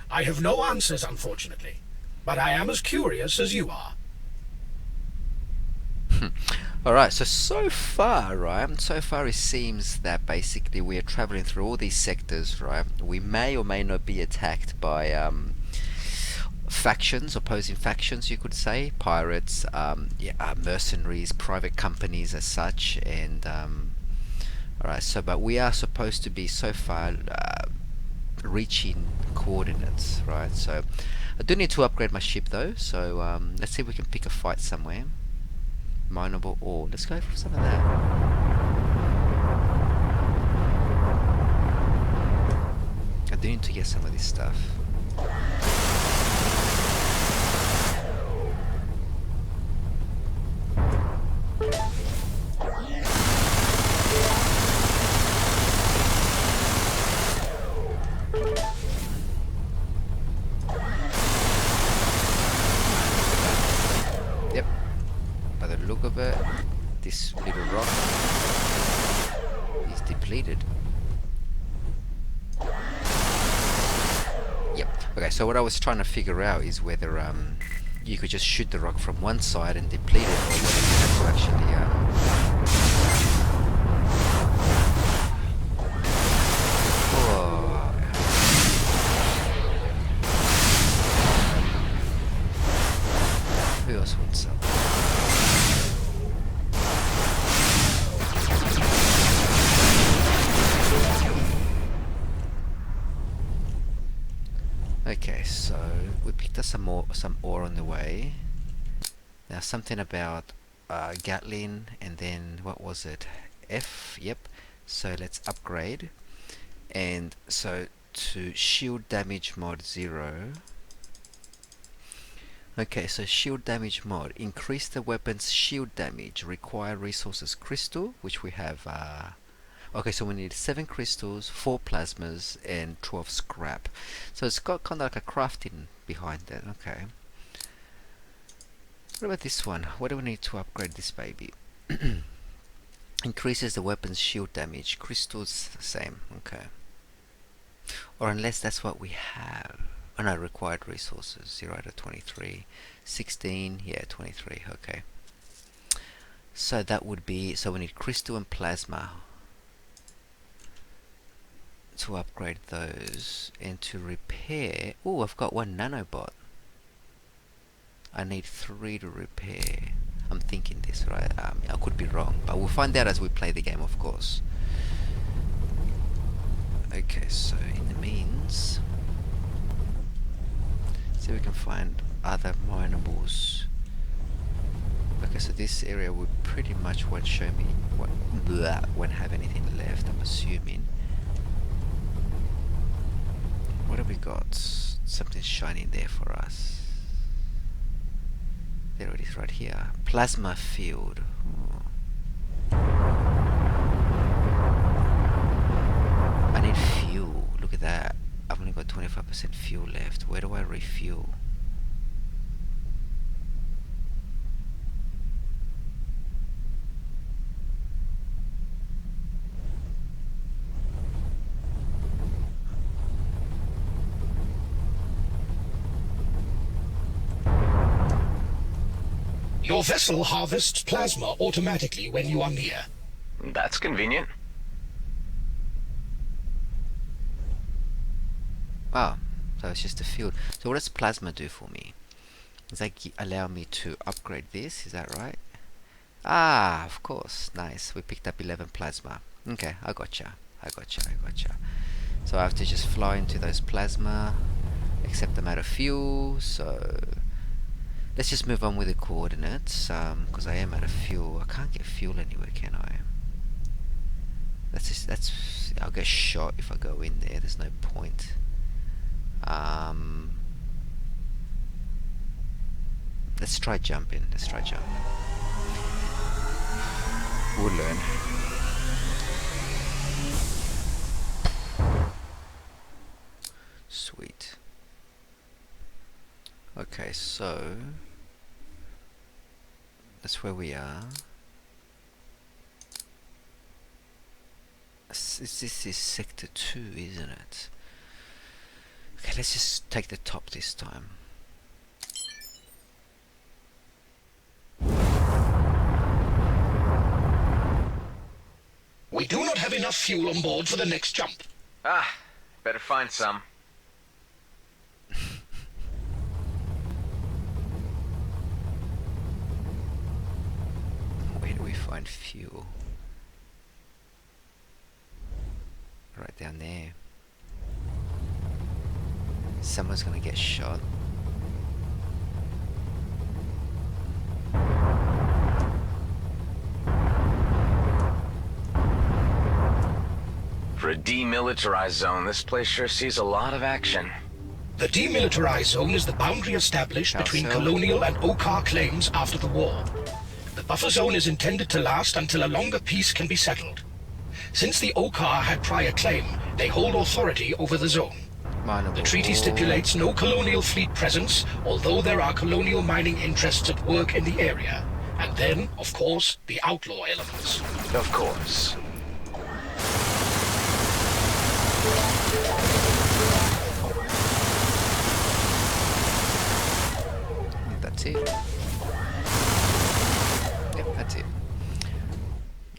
C: I have no answers, unfortunately, but I am as curious as you are.
A: Alright, so far, right? So far it seems that basically we are traveling through all these sectors, right? We may or may not be attacked by factions, opposing factions, you could say. Pirates, mercenaries, private companies as such, and alright, so but we are supposed to be so far reaching coordinates, right? So I do need to upgrade my ship though, so let's see if we can pick a fight somewhere. Mineable ore. Let's go for some of that. I do need to get some of this stuff. Yep. By the look of it, this little rock is depleted. Yep. Okay, so what I was trying to figure out is whether you could just shoot the rock from one side and deplete it, or whether you have to actually who else wants some? Okay, so we picked up some ore on the way. Now something about Gatling, and then what was it? F. Yep. So let's upgrade, and so to shield damage mod 0. Okay, so shield damage mod, increase the weapon's shield damage, require resources crystal, which we have Okay, so we need 7 crystals, 4 plasmas, and 12 scrap. So it's got kind of like a crafting behind that. Okay. What about this one? What do we need to upgrade this baby? Increases the weapon's shield damage. Crystals, same. Okay. Or unless that's what we have. Oh no, required resources. 0 out of 23. 16, yeah, 23. Okay. So that would be, so we need crystal and plasma to upgrade those. And to repair, oh, I've got 1 nanobot. I need 3 to repair. I'm thinking this, right? I could be wrong, but we'll find out as we play the game, of course. Okay, so in the means, see if we can find other minables. Okay, so this area would pretty much won't show me what, won't have anything left, I'm assuming. What have we got? Something shining there for us. There it is, right here. Plasma field. Oh. I need fuel. Look at that. I've only got 25% fuel left. Where do I refuel?
C: Your vessel harvests plasma automatically when you are near.
D: That's convenient.
A: Ah, so it's just a field. So what does plasma do for me? Does that allow me to upgrade this? Is that right? Ah, of course. Nice. We picked up 11 plasma. Okay, I gotcha. So I have to just fly into those plasma, accept I'm out of fuel. So let's just move on with the coordinates, because I am out of fuel. I can't get fuel anywhere, can I? I'll get shot if I go in there. There's no point. Let's try jumping. We'll learn. Sweet. Okay, so that's where we are. This is sector 2, isn't it? Okay, let's just take the top this time.
C: We do not have enough fuel on board for the next jump.
D: Ah, better find some.
A: Where do we find fuel? Right down there. Someone's gonna get shot.
D: For a demilitarized zone, this place sure sees a lot of action.
C: The demilitarized zone is the boundary established between colonial and Okar claims after the war. The buffer zone is intended to last until a longer peace can be settled. Since the Okar had prior claim, they hold authority over the zone. The treaty stipulates no colonial fleet presence, although there are colonial mining interests at work in the area. And then, of course, the outlaw elements.
D: Of course.
A: That's it. Yep, that's it.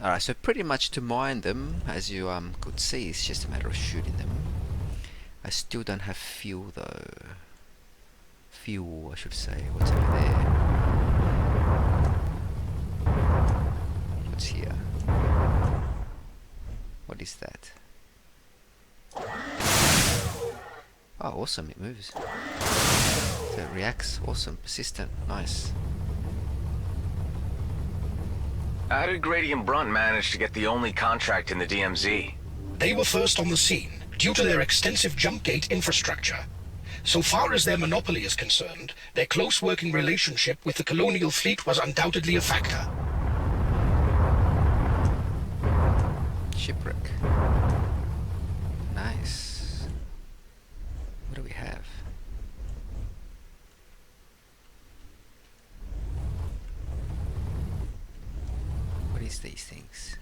A: Alright, so pretty much to mine them, as you could see, it's just a matter of shooting them. I still don't have fuel though. Fuel, I should say. What's over there? What's here? What is that? Oh, awesome, it moves. So it reacts, awesome, persistent, nice.
D: How did Grady and Brunt manage to get the only contract in the DMZ?
C: They were first on the scene, due to their extensive jump gate infrastructure. So far as their monopoly is concerned, their close working relationship with the colonial fleet was undoubtedly a factor.
A: shipwreck. Nice. What do we have? What is these things?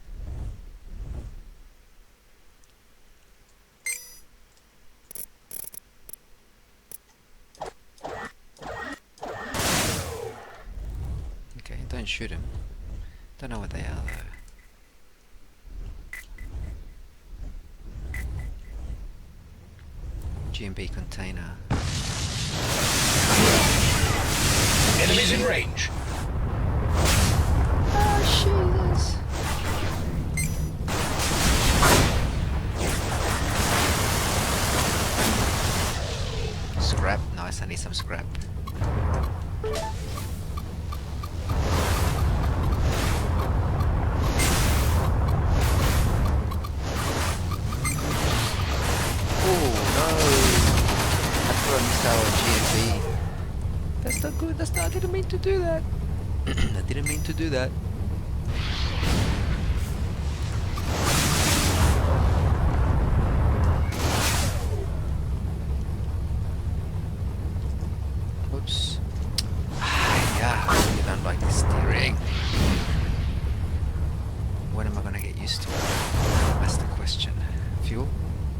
A: Okay, don't shoot him. Don't know what they are though. GMB container.
C: Enemies in range.
A: Oh, Jesus. Scrap. Nice, I need some scrap. GMB. That's not good. That's not. I didn't mean to do that. I didn't mean to do that. Oops. Yeah, I really don't like the steering. When am I gonna get used to it? That's the question. Fuel?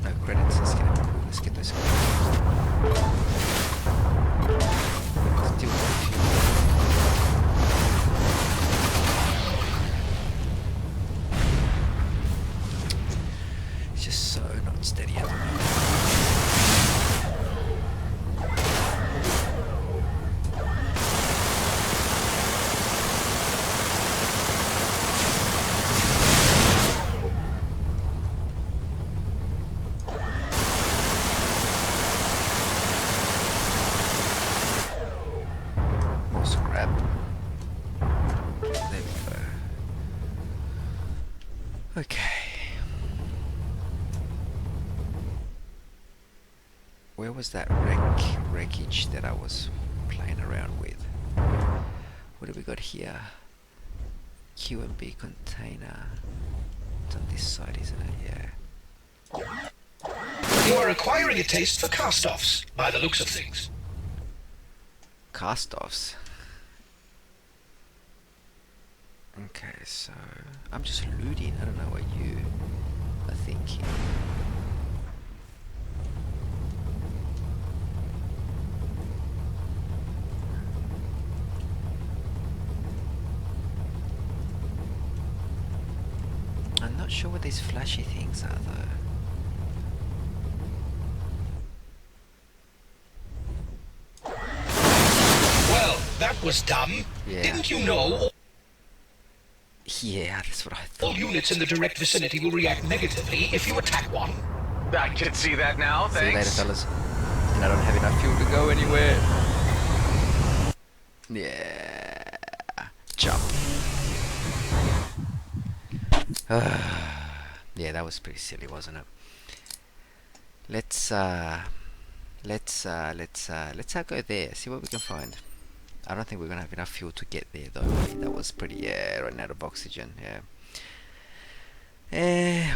A: No credits. Let's get it. Let's get those credits. Still got fuel. It's just so not steady at the moment. More scrap. There we go. Okay. Where was that wreckage that I was playing around with? What do we got here? QMB container. It's on this side, isn't it? Yeah.
C: You are acquiring a taste for cast-offs, by the looks of things.
A: Cast-offs. Okay, so I'm just looting. I don't know what you are thinking. I'm not sure what these flashy things are though.
C: Well, that was dumb.
A: Yeah.
C: Didn't you know
A: Yeah, that's what I
C: all
A: thought.
C: units in the direct vicinity will react negatively if you attack one?
D: I can see that now,
A: See you later,
D: thanks.
A: fellas. And I don't have enough fuel to go anywhere. Yeah. Jump. Yeah, that was pretty silly, wasn't it? Let's go there. See what we can find. I don't think we're gonna have enough fuel to get there though. That was pretty, yeah, running out of oxygen. Yeah.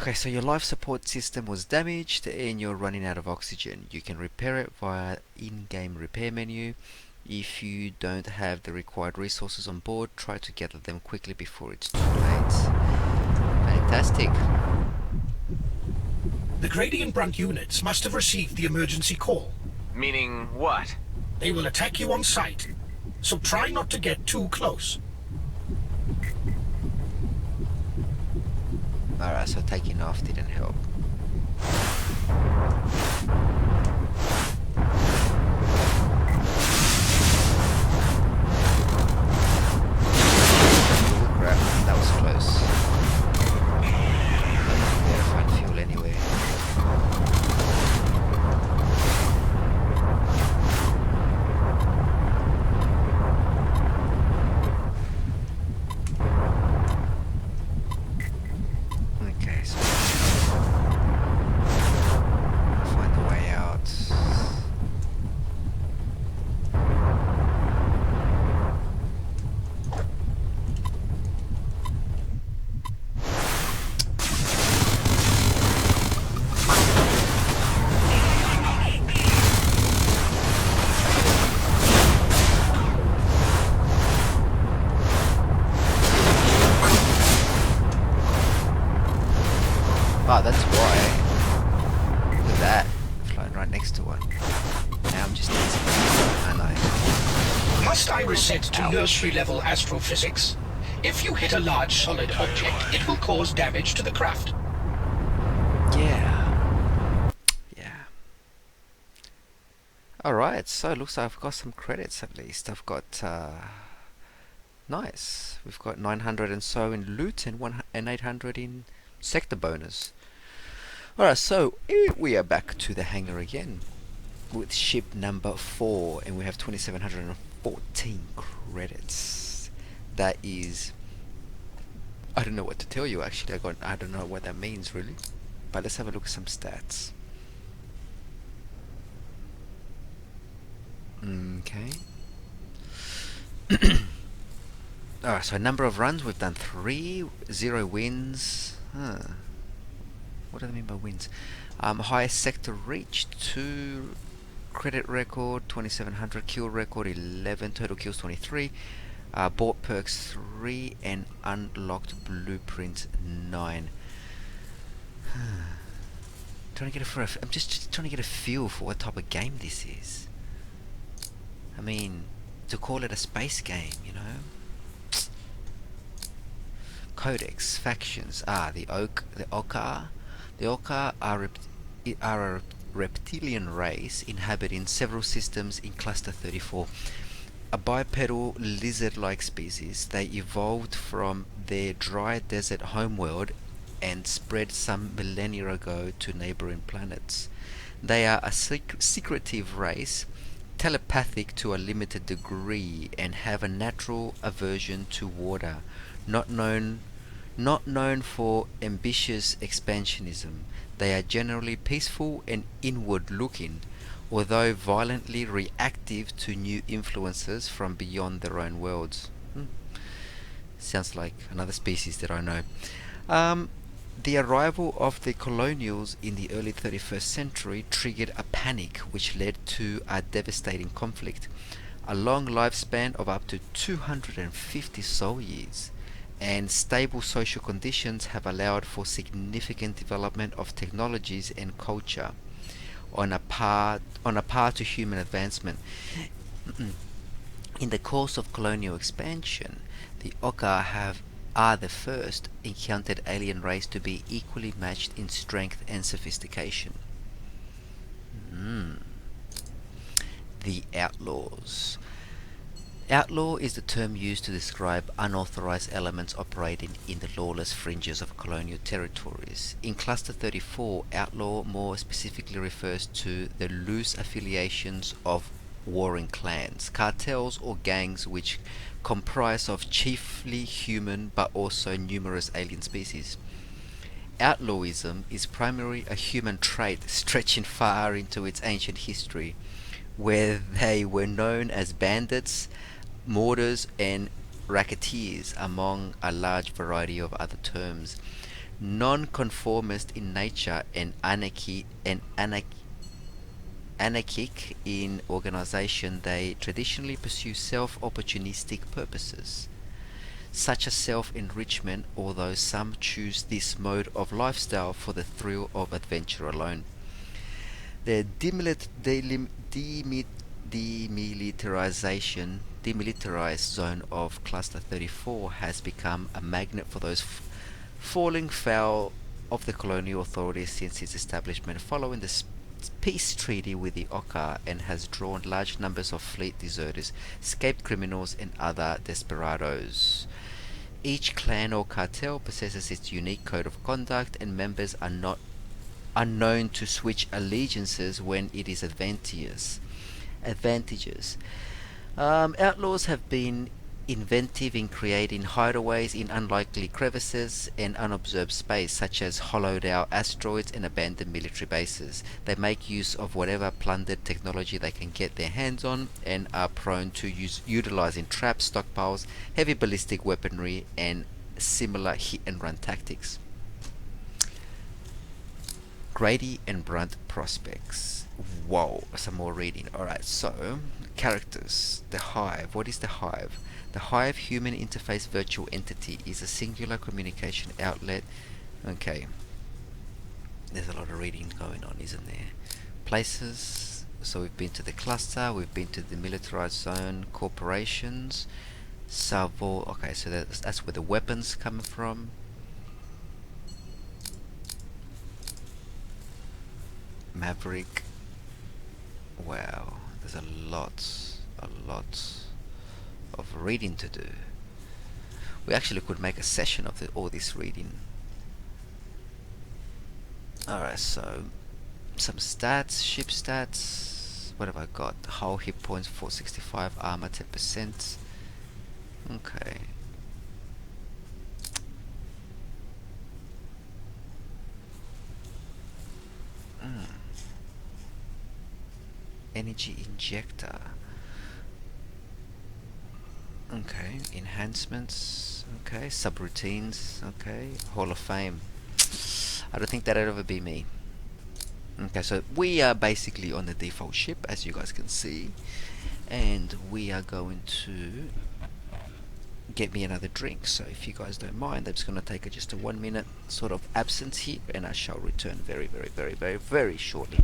A: Okay, so your life support system was damaged and you're running out of oxygen. You can repair it via in-game repair menu. If you don't have the required resources on board, try to gather them quickly before it's too late. Fantastic.
C: The Gradient Brunt units must have received the emergency call.
D: Meaning what?
C: They will attack you on sight, so try not to get too close.
A: Alright, so taking off didn't help. Oh crap, that was close. Better find fuel anyway. Okay, so find the way out. Oh, that's why. Look at that. Flying right next to one. Now I'm just dancing. And
C: Must I reset to nursery level astrophysics? If you hit a large solid object, it will cause damage to the craft.
A: yeah. Yeah. Alright, so it looks like I've got some credits at least. I've got nice. We've got 900 and so in loot and 800 in sector bonus. Alright, so we are back to the hangar again with ship number 4, and we have 2714 credits. That is, I don't know what to tell you actually. I don't know what that means really, but let's have a look at some stats. Okay. Alright, so number of runs, we've done 3, 0 wins. What do they mean by wins? Highest sector reached, 2. Credit record 2700, kill record 11, total kills 23, bought perks 3, and unlocked blueprints 9. I'm just trying to get a feel for what type of game this is. I mean, to call it a space game, you know. Codex, factions, the Oka. The Oka are a reptilian race inhabiting several systems in Cluster 34. A bipedal lizard-like species, they evolved from their dry desert homeworld and spread some millennia ago to neighboring planets. They are a secretive race, telepathic to a limited degree, and have a natural aversion to water, not known for ambitious expansionism. They are generally peaceful and inward-looking, although violently reactive to new influences from beyond their own worlds. Sounds like another species that I know. The arrival of the colonials in the early 31st century triggered a panic which led to a devastating conflict. A long lifespan of up to 250 sol years and stable social conditions have allowed for significant development of technologies and culture on a par to human advancement. In the course of colonial expansion, the Oka are the first encountered alien race to be equally matched in strength and sophistication. The Outlaws. Outlaw is the term used to describe unauthorized elements operating in the lawless fringes of colonial territories. In Cluster 34, outlaw more specifically refers to the loose affiliations of warring clans, cartels or gangs which comprise of chiefly human but also numerous alien species. Outlawism is primarily a human trait stretching far into its ancient history, where they were known as bandits, marauders, and racketeers, among a large variety of other terms. Non-conformist in nature and anarchic in organization, they traditionally pursue self-opportunistic purposes, such as self-enrichment, although some choose this mode of lifestyle for the thrill of adventure alone. The demilitarized zone of Cluster 34 has become a magnet for those falling foul of the colonial authorities since its establishment following the peace treaty with the Oka, and has drawn large numbers of fleet deserters, escaped criminals, and other desperados. Each clan or cartel possesses its unique code of conduct, and members are not known to switch allegiances when it is advantageous. Outlaws have been inventive in creating hideaways in unlikely crevices and unobserved space, such as hollowed out asteroids and abandoned military bases. They make use of whatever plundered technology they can get their hands on, and are prone to utilizing traps, stockpiles, heavy ballistic weaponry, and similar hit-and-run tactics. Grady and Brunt prospects. Whoa, some more reading. Alright, so, characters. The Hive. What is the Hive? The Hive Human Interface Virtual Entity is a singular communication outlet. Okay. There's a lot of reading going on, isn't there? Places. So we've been to the cluster, we've been to the militarized zone, corporations, salvo. Okay, so that's where the weapons coming from. Maverick. Wow, there's a lot of reading to do. We actually could make a session of all this reading. Alright, so some stats, ship stats. What have I got? Hull hit points 465, armor 10%. Okay. Energy injector. Okay, enhancements. Okay, subroutines. Okay, Hall of Fame. I don't think that'd ever be me. Okay, so we are basically on the default ship, as you guys can see, and we are going to get me another drink. So if you guys don't mind, I'm just going to take just a 1 minute sort of absence here, and I shall return very shortly.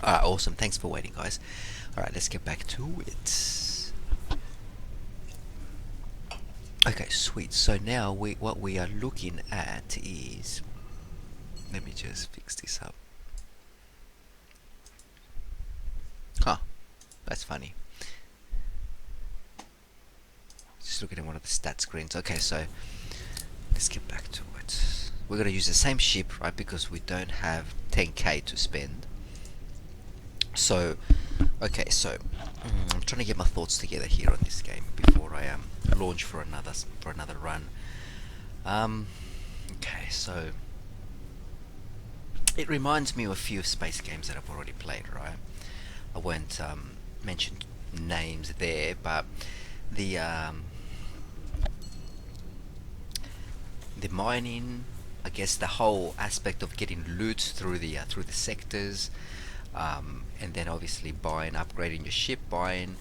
A: Alright, awesome. Thanks for waiting, guys. Alright, let's get back to it. Okay, sweet. So now what we are looking at is... Let me just fix this up. Huh. That's funny. Just looking at one of the stat screens. Okay, so let's get back to it. We're gonna use the same ship, right? Because we don't have 10k to spend. So, okay, so I'm trying to get my thoughts together here on this game before I launch for another run. Okay, so it reminds me of a few space games that I've already played, right? I won't mention names there, but the mining, I guess the whole aspect of getting loot through the sectors. And then obviously buying, upgrading your ship, buying,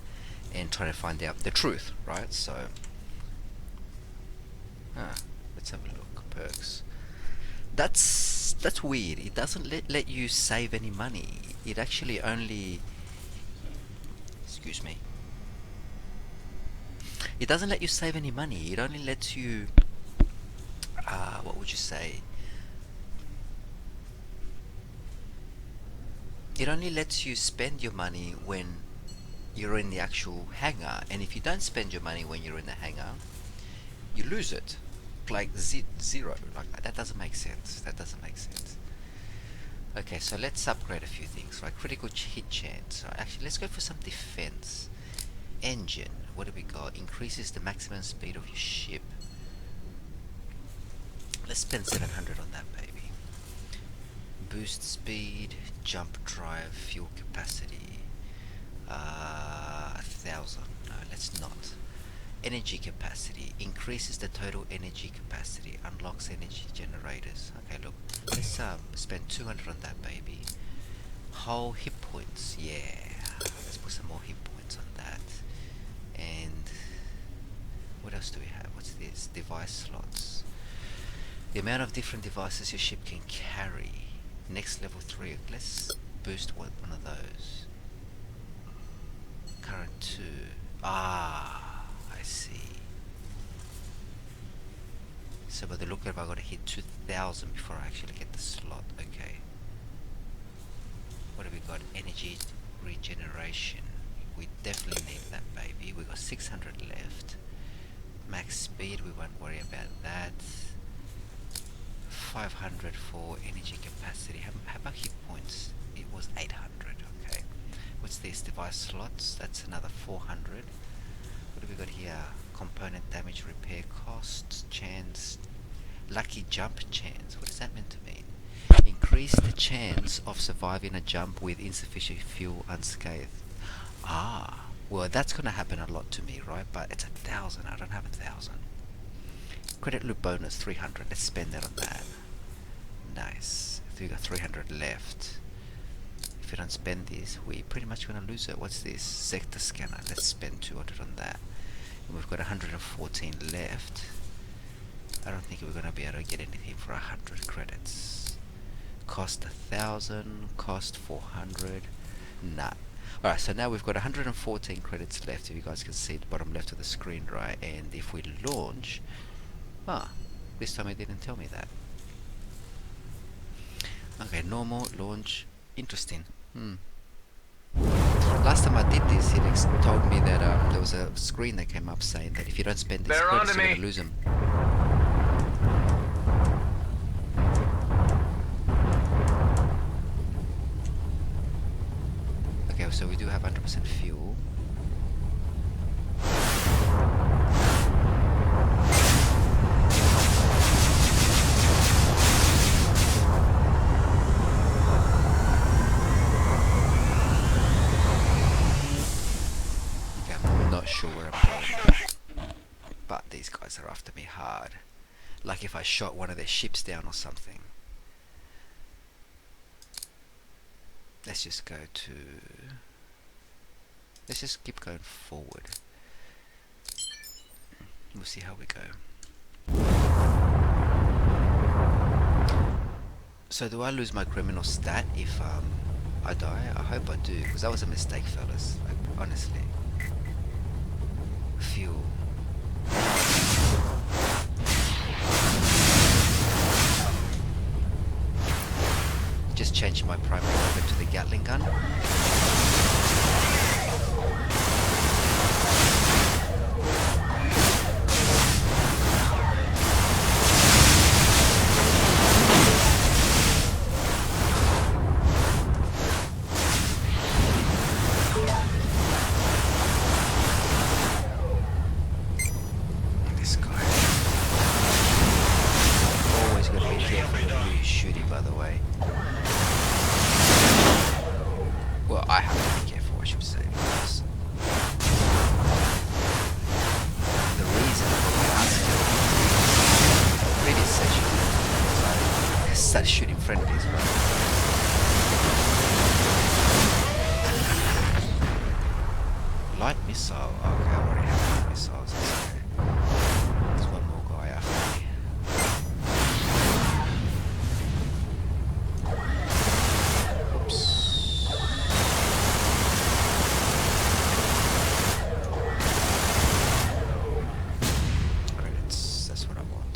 A: and trying to find out the truth, right? So, let's have a look. Perks. That's weird. It doesn't let you save any money. It actually only, excuse me. It doesn't let you save any money. It only lets you, what would you say? It only lets you spend your money when you're in the actual hangar, and if you don't spend your money when you're in the hangar, you lose it. Like zero. Like that doesn't make sense. That doesn't make sense. Okay, so let's upgrade a few things. Right, critical hit chance. So actually, let's go for some defense. Engine. What do we got? Increases the maximum speed of your ship. Let's spend 700 on that, baby. Boost speed, jump drive, fuel capacity. 1,000. No, let's not. Energy capacity increases the total energy capacity. Unlocks energy generators. Okay, look. Let's spend 200 on that, baby. Whole hit points. Yeah. Let's put some more hit points on that. And what else do we have? What's this? Device slots. The amount of different devices your ship can carry. Next level 3. Let's boost one of those. Current 2. Ah, I see. So by the look of it, I gotta hit 2,000 before I actually get the slot. Okay. What have we got? Energy regeneration. We definitely need that, baby. We got 600 left. Max speed, we won't worry about that. 500 for energy capacity. How about hit points? It was 800. Okay. What's this? Device slots. That's another 400. What have we got here? Component damage, repair costs, chance, lucky jump chance. What is that meant to mean? Increase the chance of surviving a jump with insufficient fuel unscathed. Ah, well, that's gonna happen a lot to me, right? But it's 1,000. I don't have 1,000. Credit loop bonus 300. Let's spend that on that. Nice. So we got 300 left. If we don't spend this, we're pretty much gonna lose it. What's this? Sector scanner. Let's spend 200 on that. And we've got 114 left. I don't think we're gonna be able to get anything for 100 credits. Cost 1,000. Cost 400. Nah. Alright, so now we've got 114 credits left. If you guys can see the bottom left of the screen, right? And if we launch, this time it didn't tell me that. Okay, normal launch. Interesting. Last time I did this, it told me that there was a screen that came up saying that if you don't spend these credits, you're gonna lose them. Okay, so we do have 100% fuel. Sure where I'm going, but these guys are after me hard. Like if I shot one of their ships down or something. Let's just go to... Let's just keep going forward. We'll see how we go. So do I lose my criminal stat if I die? I hope I do, because that was a mistake, fellas. Like, honestly. Fuel. Just changed my primary weapon to the Gatling gun. Start shooting friendlies, right? Light missile. Okay, I already have light missiles. That's okay. There's one more guy after me. Oops. Credits. That's what I want.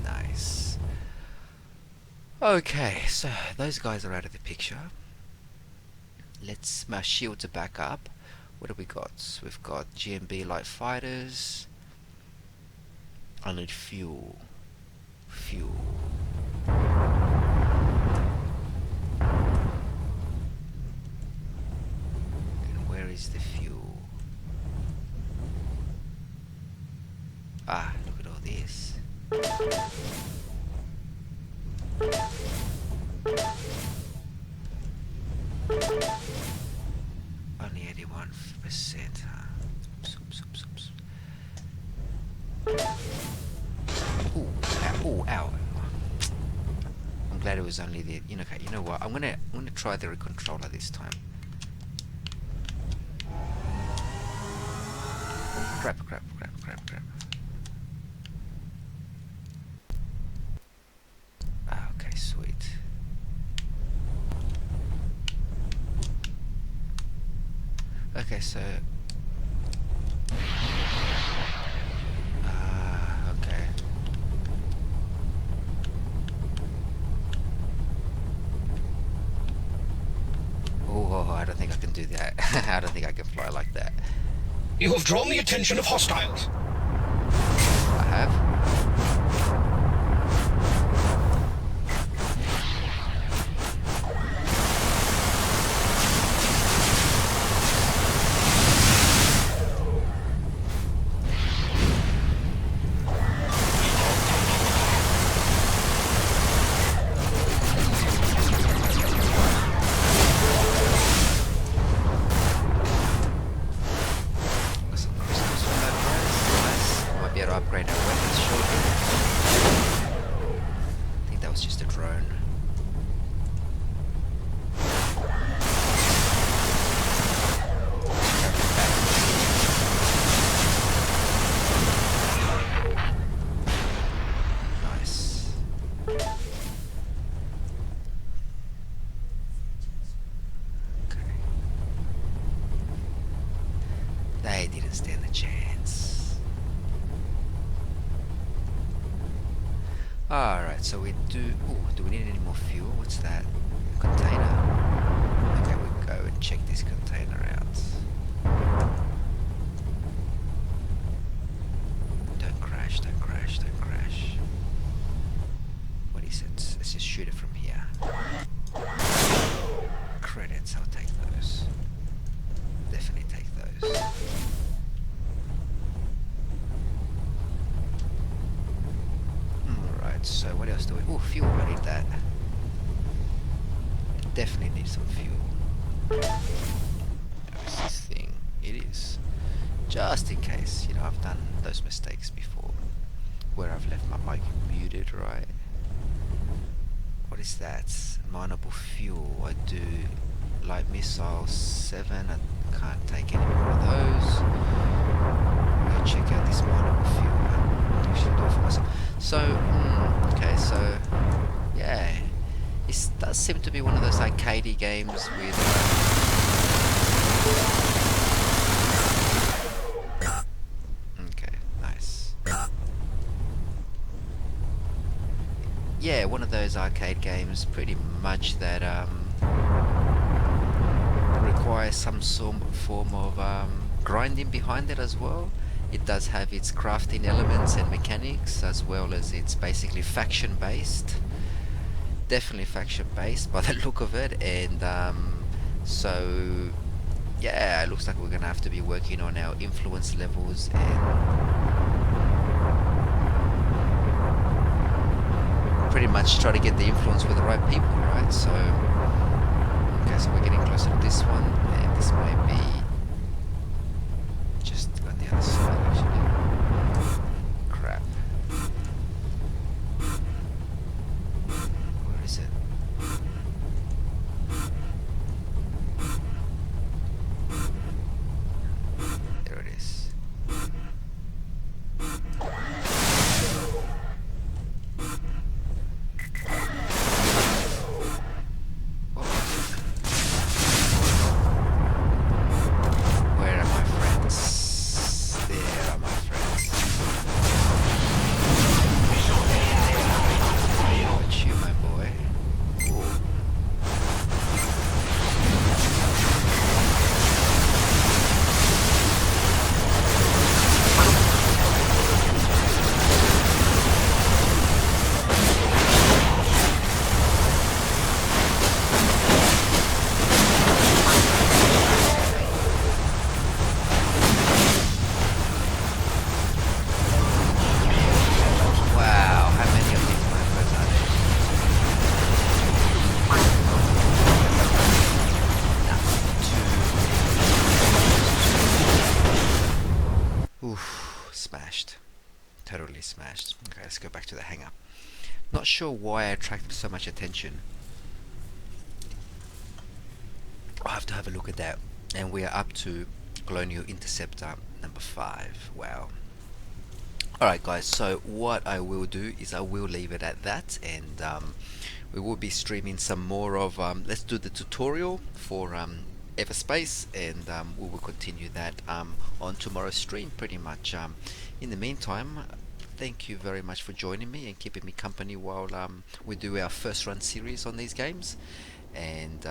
A: Nice. Okay, so those guys are out of the picture. My shields are back up. What have we got? We've got GMB light fighters. I need fuel. Fuel. And where is the fuel? Ah, look at all this. Only 81%, huh? Oops. Ooh, ow. I'm glad it was only the... You know what? I'm gonna try the controller this time. Crap. Okay, sweet. Okay, so... okay. I don't think I can fly like that.
C: You have drawn the attention of hostiles.
A: I have. Got some crystals from that place. Nice. Might be able to upgrade our weapons shortly. I think that was just a drone. Nice. Okay. They didn't stand a chance. Alright, so we do... Ooh, do we need any more fuel? What's that? Container. Okay, we go and check this container out. Don't crash, don't crash, don't crash. What is it? Let's just shoot it from here. Credits, I'll take those. Definitely take those. Alright, so what else do we... Oh, fuel, I need that. Definitely need some fuel. How is this thing? It is. Just in case, you know, I've done those mistakes before. Where I've left my mic muted, right? What is that? Mineable fuel. I do light missile 7. I can't take any more of those. Go check out this mineable fuel. I actually do it for myself. So, okay, so yeah, it does seem to be one of those arcadey games with. Okay, nice. Yeah, one of those arcade games, pretty much that requires some form of grinding behind it as well. It does have its crafting elements and mechanics, as well as it's basically faction based. Definitely faction based by the look of it, and so yeah, it looks like we're gonna have to be working on our influence levels and pretty much try to get the influence with the right people, right? So okay, so we're getting closer to this one, and this might be just on the other side actually. Crap. Where is it? There it is. Where are my friends? There are my friends. Got you, my boy. Ooh. Wow, how many of these micros are there? Nah, 2. Oof, smashed. Totally smashed. Okay, let's go back to the hangar. Not sure why I attracted so much attention. I'll have to have a look at that. And we are up to Colonial Interceptor number 5. Wow. Alright guys, so what I will do is I will leave it at that, and we will be streaming some more of, let's do the tutorial for Everspace, and we will continue that on tomorrow's stream pretty much. In the meantime, thank you very much for joining me and keeping me company while we do our first run series on these games, and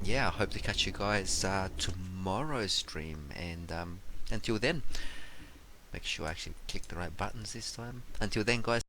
A: yeah, I hope to catch you guys tomorrow's stream. And until then, make sure I actually click the right buttons this time. Until then, guys.